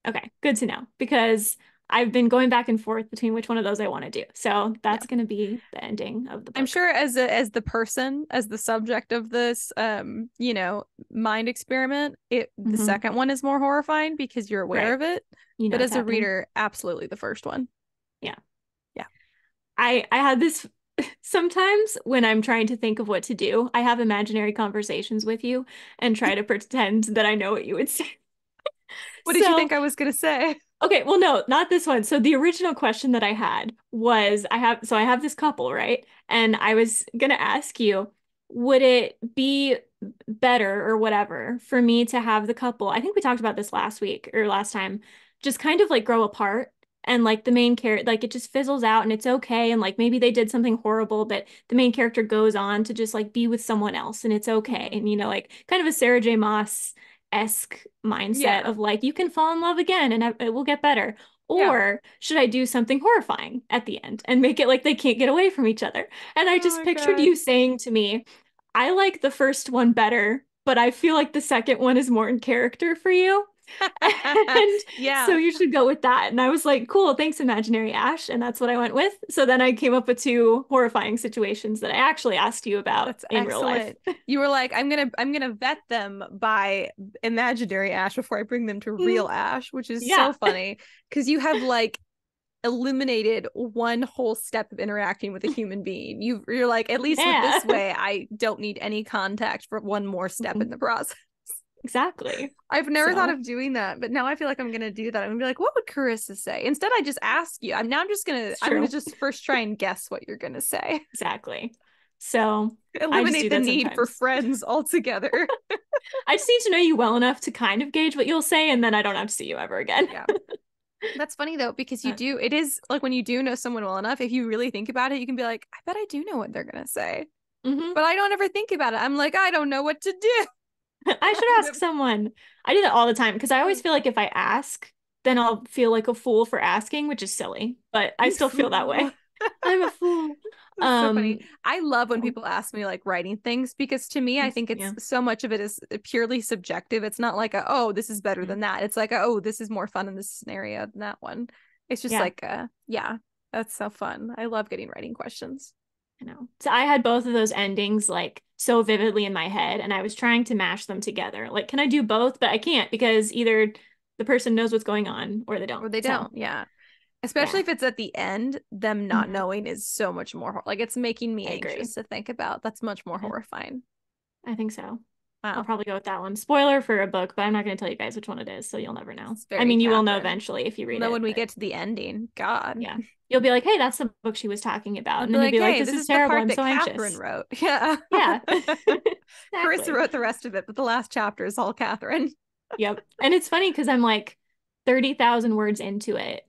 okay, good to know because I've been going back and forth between which one of those I want to do. So Yeah. that's going to be the ending of the I'm book. sure as the person, as the subject of this mind experiment, the Hmm. second one is more horrifying because you're aware Right. of it. You know But what's as a happening. reader, absolutely the first one. Yeah. Yeah. I had this sometimes when I'm trying to think of what to do, I have imaginary conversations with you and try to pretend that I know what you would say. What did you So, think I was gonna say? okay, well, no, not this one. So the original question that I had was I have this couple, right? And I was gonna ask you, would it be better or whatever for me to have the couple? I think we talked about this last week or last time, just kind of like grow apart and like the main character, like it just fizzles out and it's okay. And like maybe they did something horrible, but the main character goes on to just like be with someone else and it's okay. Mhm. And like kind of a Sarah J. Maas esque mindset Yeah. of like, you can fall in love again and it will get better? Yeah. Or should I do something horrifying at the end and make it like they can't get away from each other? And I Oh just my pictured God. you saying to me, I like the first one better, but I feel like the second one is more in character for you. And so Yeah. you should go with that. And I was like, cool, thanks, Imaginary Ash. And that's what I went with. So then I came up with two horrifying situations that I actually asked you about That's in real life. excellent. You were like, I'm gonna vet them by imaginary Ash before I bring them to real Ash, which is so Yeah, funny because you have like eliminated one whole step of interacting with a human being. You're like, at least with yeah. this way, I don't need any contact for one more step in the process. Exactly. I've never thought So, of doing that, but now I feel like I'm gonna do that. I'm gonna be like, what would Carissa say? Instead, I just ask you. it's I'm gonna true. just first try and guess what you're gonna say. Exactly. So I just Eliminate do the that need for sometimes. friends altogether. I just need to know you well enough to kind of gauge what you'll say, and then I don't have to see you ever again. Yeah. That's funny though, because Uh, it is like when you do know someone well enough, if you really think about it, you can be like, I bet I do know what they're gonna say. mhm. But I don't ever think about it. I'm like, I don't know what to do. I should ask someone. I do that all the time because I always feel like if I ask, then I'll feel like a fool for asking, which is silly, but I You still feel that fool. way. I'm a fool. That's so funny. I love when So, people ask me like writing things because to me, I think it's yeah. so much of it is purely subjective. It's not like oh, this is better than that. It's like oh, this is more fun in this scenario than that one. It's just Yeah, like yeah, that's so fun. I love getting writing questions. I know. So I had both of those endings like so vividly in my head, and I was trying to mash them together. Like, can I do both? But I can't because either the person knows what's going on or they Or don't. they So, don't. Yeah. Especially yeah. if it's at the end, them not Mhm. knowing is so much more like it's making me I agree. anxious to think about. That's much more Yeah, horrifying. I think so. I'll Wow. probably go with that one. Spoiler for a book, but I'm not going to tell you guys which one it is, so you'll never know. It's I very mean, you will know Catherine. eventually if you We'll read know it, when we but get to the ending. God. yeah. You'll be like, hey, that's the book she was talking about. I'll And be then you'll like, be like, hey, this this is is the terrible. part I'm that so Catherine anxious. wrote. Yeah. Yeah, Carissa exactly. wrote the rest of it, but the last chapter is all Catherine. Yep. And it's funny because I'm like 30,000 words into it.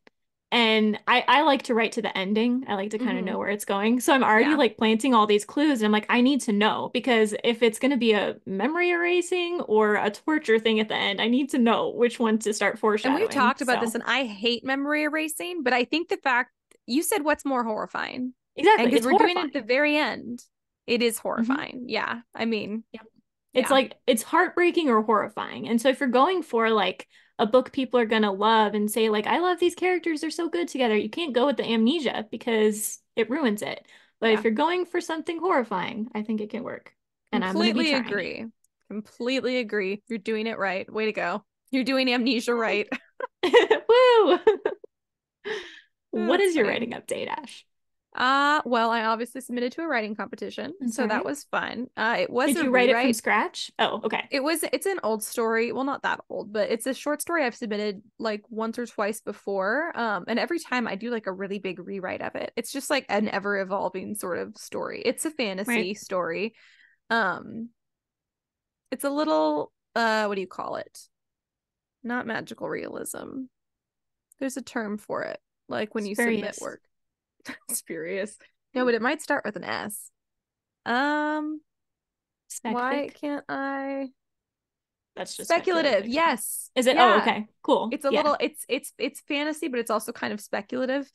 And I like to write to the ending. I like to kind of know Hmm. where it's going. So I'm already Yeah. like planting all these clues. And I'm like, I need to know because if it's going to be a memory erasing or a torture thing at the end, I need to know which one to start And we've foreshadowing. talked about this, So and I hate memory erasing, but I think the fact you said what's more horrifying, and exactly, because it's we're doing it at horrifying. the very end, it is Hmm. horrifying. Yeah. I mean, Yeah. It's yeah. like it's heartbreaking or horrifying. And so if you're going for like a book people are gonna love and say like I love these characters, they're so good together, you can't go with the amnesia because it ruins it. But if Yeah. you're going for something horrifying, I think it can work. And I'm gonna be Completely trying. agree. Completely agree. You're doing it right. Way to go. You're doing amnesia right. Woo! What That's is your funny. writing update, Ash? Well, I obviously submitted to a writing competition, so that Okay. was fun. It was Did a you write it from rewrite. scratch? Oh, okay. It's an old story. Well, not that old, but it's a short story I've submitted like once or twice before. And every time I do like a really big rewrite of it. It's just like an ever evolving sort of story. It's a Right. fantasy story. Um, it's a little what do you call it? Not magical realism. There's a term for it, like when you submit Spurious. work. Spurious. No, but it might start with an S. Um, why Specfic. can't I? That's just speculative Speculative. fiction. Yes. Is it? Oh, Yeah. okay. Cool. It's a Yeah. little it's fantasy, but it's also kind of speculative.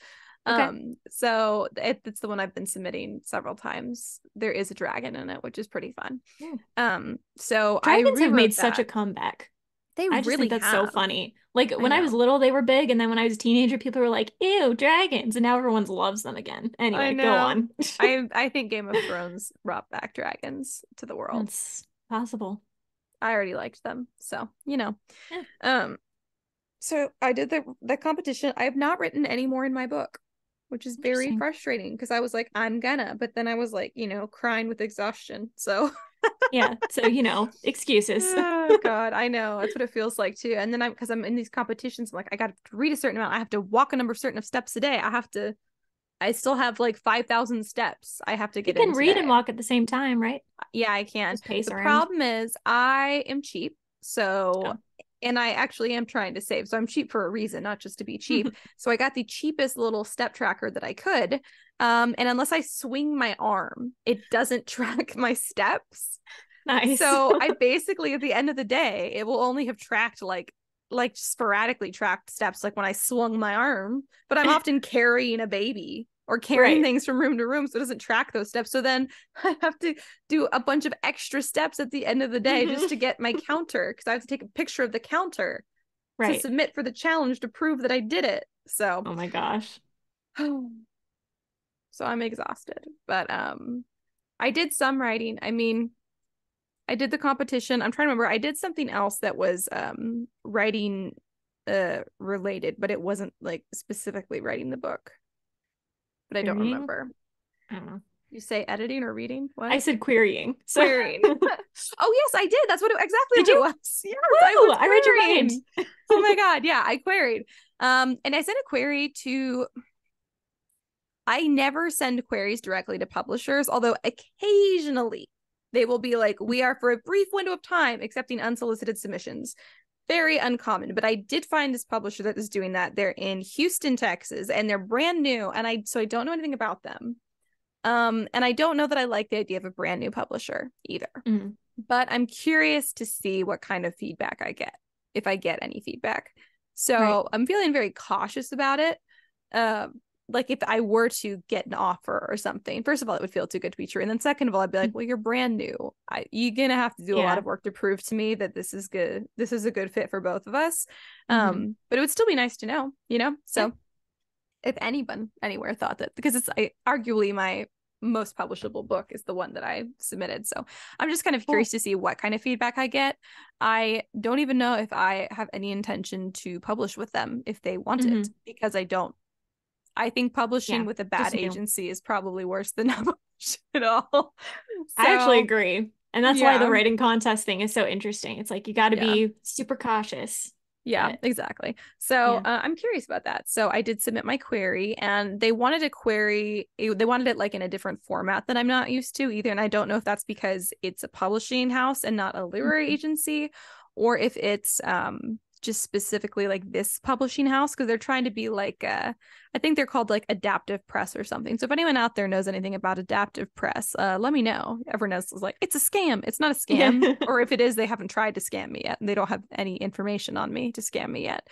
Okay. So it's the one I've been submitting several times. There is a dragon in it, which is pretty fun. Hmm. So I Dragons have made rewrote such a that. comeback. They I just think really that's so have. funny. Like I when I was know. little, they were big, and then when I was a teenager, people were like, "Ew, dragons," and now everyone loves them again. I Anyway, go know. on. I think Game of Thrones brought back dragons to the world. That's possible. I already liked them, so you know. Yeah, Um, so I did the competition. I have not written any more in my book, which is very interesting. frustrating because I was like, I'm gonna, but then I was like, crying with exhaustion. So Yeah, so excuses. oh God, I know. That's what it feels like too. And then because I'm in these competitions, I'm like, I gotta read a certain amount. I have to walk a number certain of steps a day. I still have like 5,000 steps I have to You get in can read and today. walk at the same time, right? Yeah, I can. Just pace The around. problem is I am cheap. So, Oh. and I actually am trying to save. So I'm cheap for a reason, not just to be cheap. So I got the cheapest little step tracker that I could. And unless I swing my arm, it doesn't track my steps. Nice. So I basically, at the end of the day, it will only have tracked like sporadically tracked steps, like when I swung my arm, but I'm often carrying a baby or carrying Right. things from room to room, so it doesn't track those steps. So then I have to do a bunch of extra steps at the end of the day just to get my counter, because I have to take a picture of the counter to Right. submit for the challenge to prove that I did it. So Oh my gosh. so I'm exhausted. But I did some writing. I mean, I did the competition. I'm trying to remember. I did something else that was writing related, but it wasn't like specifically writing the book. But I don't Querying? remember. I don't know. You say editing or reading? I What? said querying. So Querying. Oh yes, I did. That's exactly did what it you? was. Yes, I Woo! was I read your mind. querying. Oh my God. Yeah, I queried. And I sent a query to I never send queries directly to publishers, although occasionally they will be like, we are for a brief window of time accepting unsolicited submissions. Very uncommon, but I did find this publisher that is doing that. They're in Houston, Texas, and they're brand new. And I don't know anything about them. And I don't know that I like the idea of a brand new publisher either. Mm. But I'm curious to see what kind of feedback I get, if I get any feedback. Right. So I'm feeling very cautious about it. Like if I were to get an offer or something, first of all, it would feel too good to be true. And then second of all, I'd be like, well, you're brand new. You're gonna have to do a lot Yeah. of work to prove to me that this is good. This is a good fit for both of us. Mm-hmm. But it would still be nice to know, you know? Yeah. So if anyone anywhere thought that, because it's arguably my most publishable book is the one that I submitted. So I'm just kind of Cool. curious to see what kind of feedback I get. I don't even know if I have any intention to publish with them if they want Mm-hmm. it, because I don't. I think publishing Yeah. with a bad Just new. agency is probably worse than not publishing at all. I actually So agree. And that's why the yeah, writing contest thing is so interesting. It's like you got to yeah. be super cautious. Yeah, But exactly. So yeah. I'm curious about that. So I did submit my query, and they wanted a query. They wanted it like in a different format that I'm not used to either. And I don't know if that's because it's a publishing house and not a literary Mhm. agency, or if it's just specifically like this publishing house, because they're trying to be like I think they're called like adaptive press or something. So if anyone out there knows anything about adaptive press, let me know. Everyone else is like, it's a scam. It's not a scam. Yeah. Or if it is, they haven't tried to scam me yet, and they don't have any information on me to scam me yet.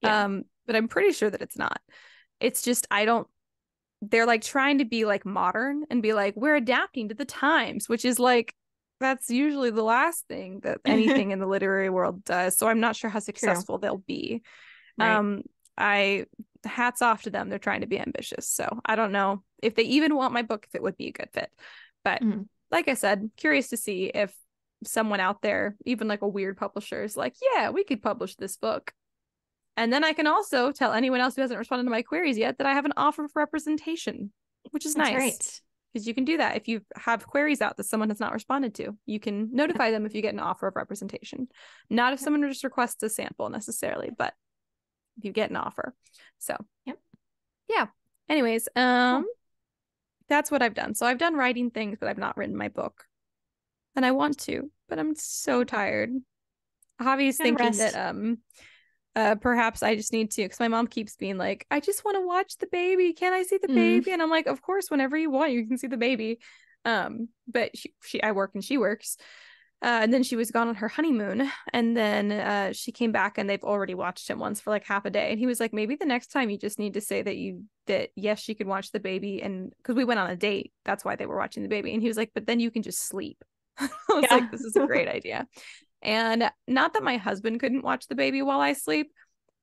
Yeah. But I'm pretty sure that it's not. It's just I don't. They're like trying to be like modern and be like, we're adapting to the times, which is like that's usually the last thing that anything in the literary world does. So I'm not sure how True. successful they'll be. Right. I hats off to them. They're trying to be ambitious. So I don't know if they even want my book, if it would be a good fit. But Mhm. like I said, curious to see if someone out there, even like a weird publisher, is like, yeah, we could publish this book. And then I can also tell anyone else who hasn't responded to my queries yet that I have an offer of representation, which is That's nice. right. Because you can do that if you have queries out that someone has not responded to. You can notify them if you get an offer of representation. Not if Yep. someone just requests a sample necessarily, but if you get an offer. So Yep. yeah. Anyways, Cool. that's what I've done. So I've done writing things, but I've not written my book. And I want to, but I'm so tired. Javi's Gotta thinking that rest. perhaps I just need to, because my mom keeps being like, I just want to watch the baby. Can I see the Mm. baby? And I'm like, of course, whenever you want, you can see the baby. But I work and she works. And then she was gone on her honeymoon, and then she came back and they've already watched him once for like half a day. And he was like, maybe the next time you just need to say that yes, she could watch the baby, and because we went on a date, that's why they were watching the baby. And he was like, but then you can just sleep. I was Yeah. like, this is a great idea. And not that my husband couldn't watch the baby while I sleep,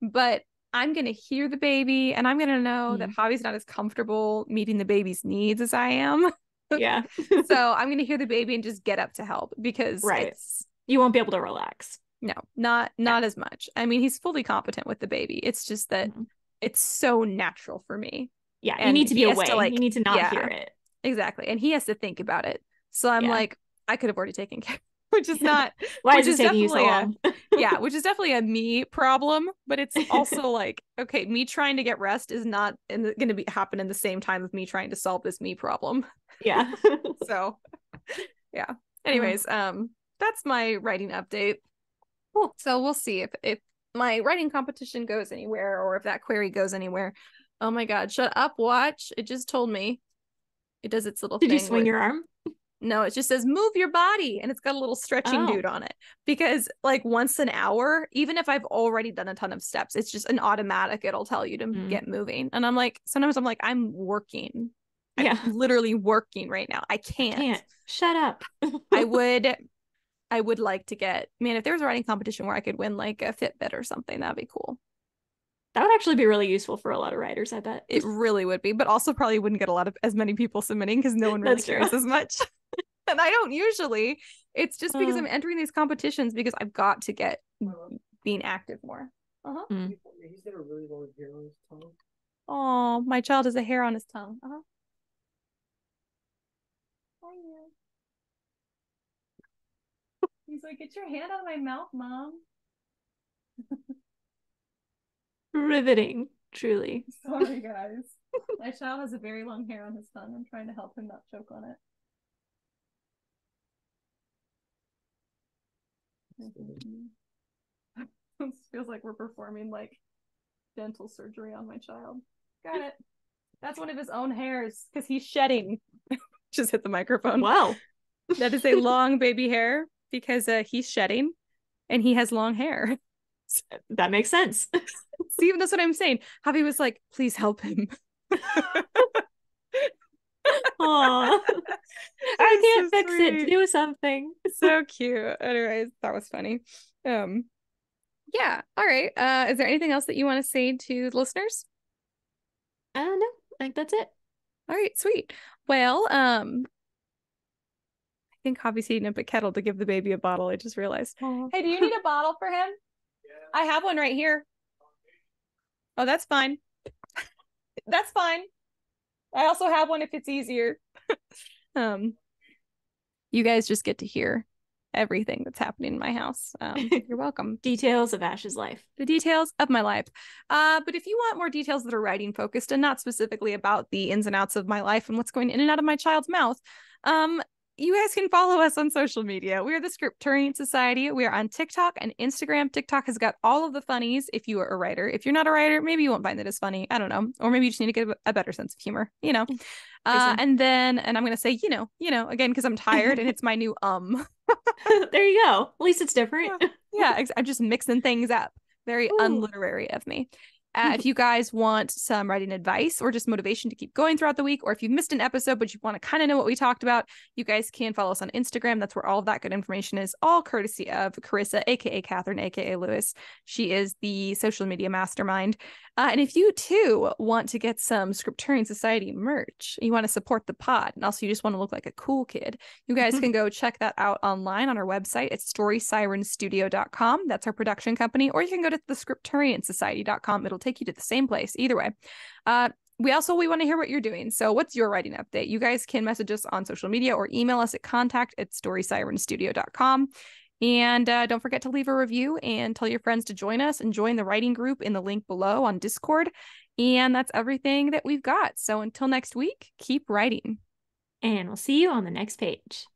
but I'm going to hear the baby and I'm going to know that Mm. Javi's not as comfortable meeting the baby's needs as I am. Yeah. So I'm going to hear the baby and just get up to help, because Right. it's You won't be able to relax. no, not Yeah. as much. I mean, he's fully competent with the baby. It's just that Mhm. it's so natural for me. Yeah. You And need to be he has to away. You like, need to not hear yeah, it. exactly. And he has to think about it. So I'm Yeah. like, I could have already taken care, which is not, Why is which it is taking you so definitely a, long? yeah, which is definitely a me problem. But it's also like, okay, me trying to get rest is not going to be happen in the same time as me trying to solve this me problem. Yeah. So yeah. Uh, Anyways, that's my writing update. cool. So we'll see if my writing competition goes anywhere, or if that query goes anywhere. Oh my God, shut up, watch. It just told me. It does its little Did you thing swing where your arm? No, it just says move your body, and it's got a little stretching dude on it. Because like once an hour, even if I've already done a ton of steps, it's just an automatic. It'll tell you to get moving. And I'm like, sometimes I'm like, I'm working. Yeah. I'm literally working right now. I can't. Shut up. I would like to get, man, if there was a writing competition where I could win like a Fitbit or something, that'd be cool. That would actually be really useful for a lot of writers, I bet. It really would be, but also probably wouldn't get as many people submitting because no one really cares as much. And I don't usually. It's just because I'm entering these competitions because I've got to get being active more. He's got a really long hair on his tongue. Oh, my child has a hair on his tongue. He's like, get your hand out of my mouth, Mom. Riveting, truly. Sorry, guys. My child has a very long hair on his tongue. I'm trying to help him not choke on it. It feels like we're performing like dental surgery on my child. Got it. That's one of his own hairs because he's shedding. Just hit the microphone. Wow. That is a long baby hair because he's shedding and he has long hair. That makes sense. See, that's what I'm saying. Javi was like, please help him. Aw. I can't fix it. Do something. So cute. Anyways, that was funny. Yeah. All right. Is there anything else that you want to say to the listeners? No, I think that's it. All right, sweet. Well, I think Javi's heating up a kettle to give the baby a bottle. I just realized. Aww. Hey, do you need a bottle for him? Yeah. I have one right here. Oh, that's fine. That's fine. I also have one if it's easier. You guys just get to hear everything that's happening in my house. You're welcome. Details of Ash's life. The details of my life. But if you want more details that are writing focused and not specifically about the ins and outs of my life and what's going in and out of my child's mouth, you guys can follow us on social media. We are the Scripturient Society. We are on TikTok and Instagram. TikTok has got all of the funnies if you are a writer. If you're not a writer, maybe you won't find it as funny. I don't know. Or maybe you just need to get a better sense of humor, you know. And I'm going to say, you know, again, because I'm tired and it's my new There you go. At least it's different. Yeah, I'm just mixing things up. Very unliterary of me. If you guys want some writing advice or just motivation to keep going throughout the week, or if you missed an episode but you want to kind of know what we talked about, you guys can follow us on Instagram. That's where all of that good information is, all courtesy of Karissa, aka Catherine, aka Lewis. She is the social media mastermind. And if you too want to get some Scripturient Society merch, you want to support the pod, and also you just want to look like a cool kid, you guys can go check that out online on our website. It's storysirenstudio.com. That's our production company. Or you can go to thescripturientsociety.com. It'll take you to the same place. Either way. We want to hear what you're doing. So what's your writing update? You guys can message us on social media or email us at contact@storysirenstudio.com. And don't forget to leave a review and tell your friends to join us and join the writing group in the link below on Discord. And that's everything that we've got. So until next week, keep writing. And we'll see you on the next page.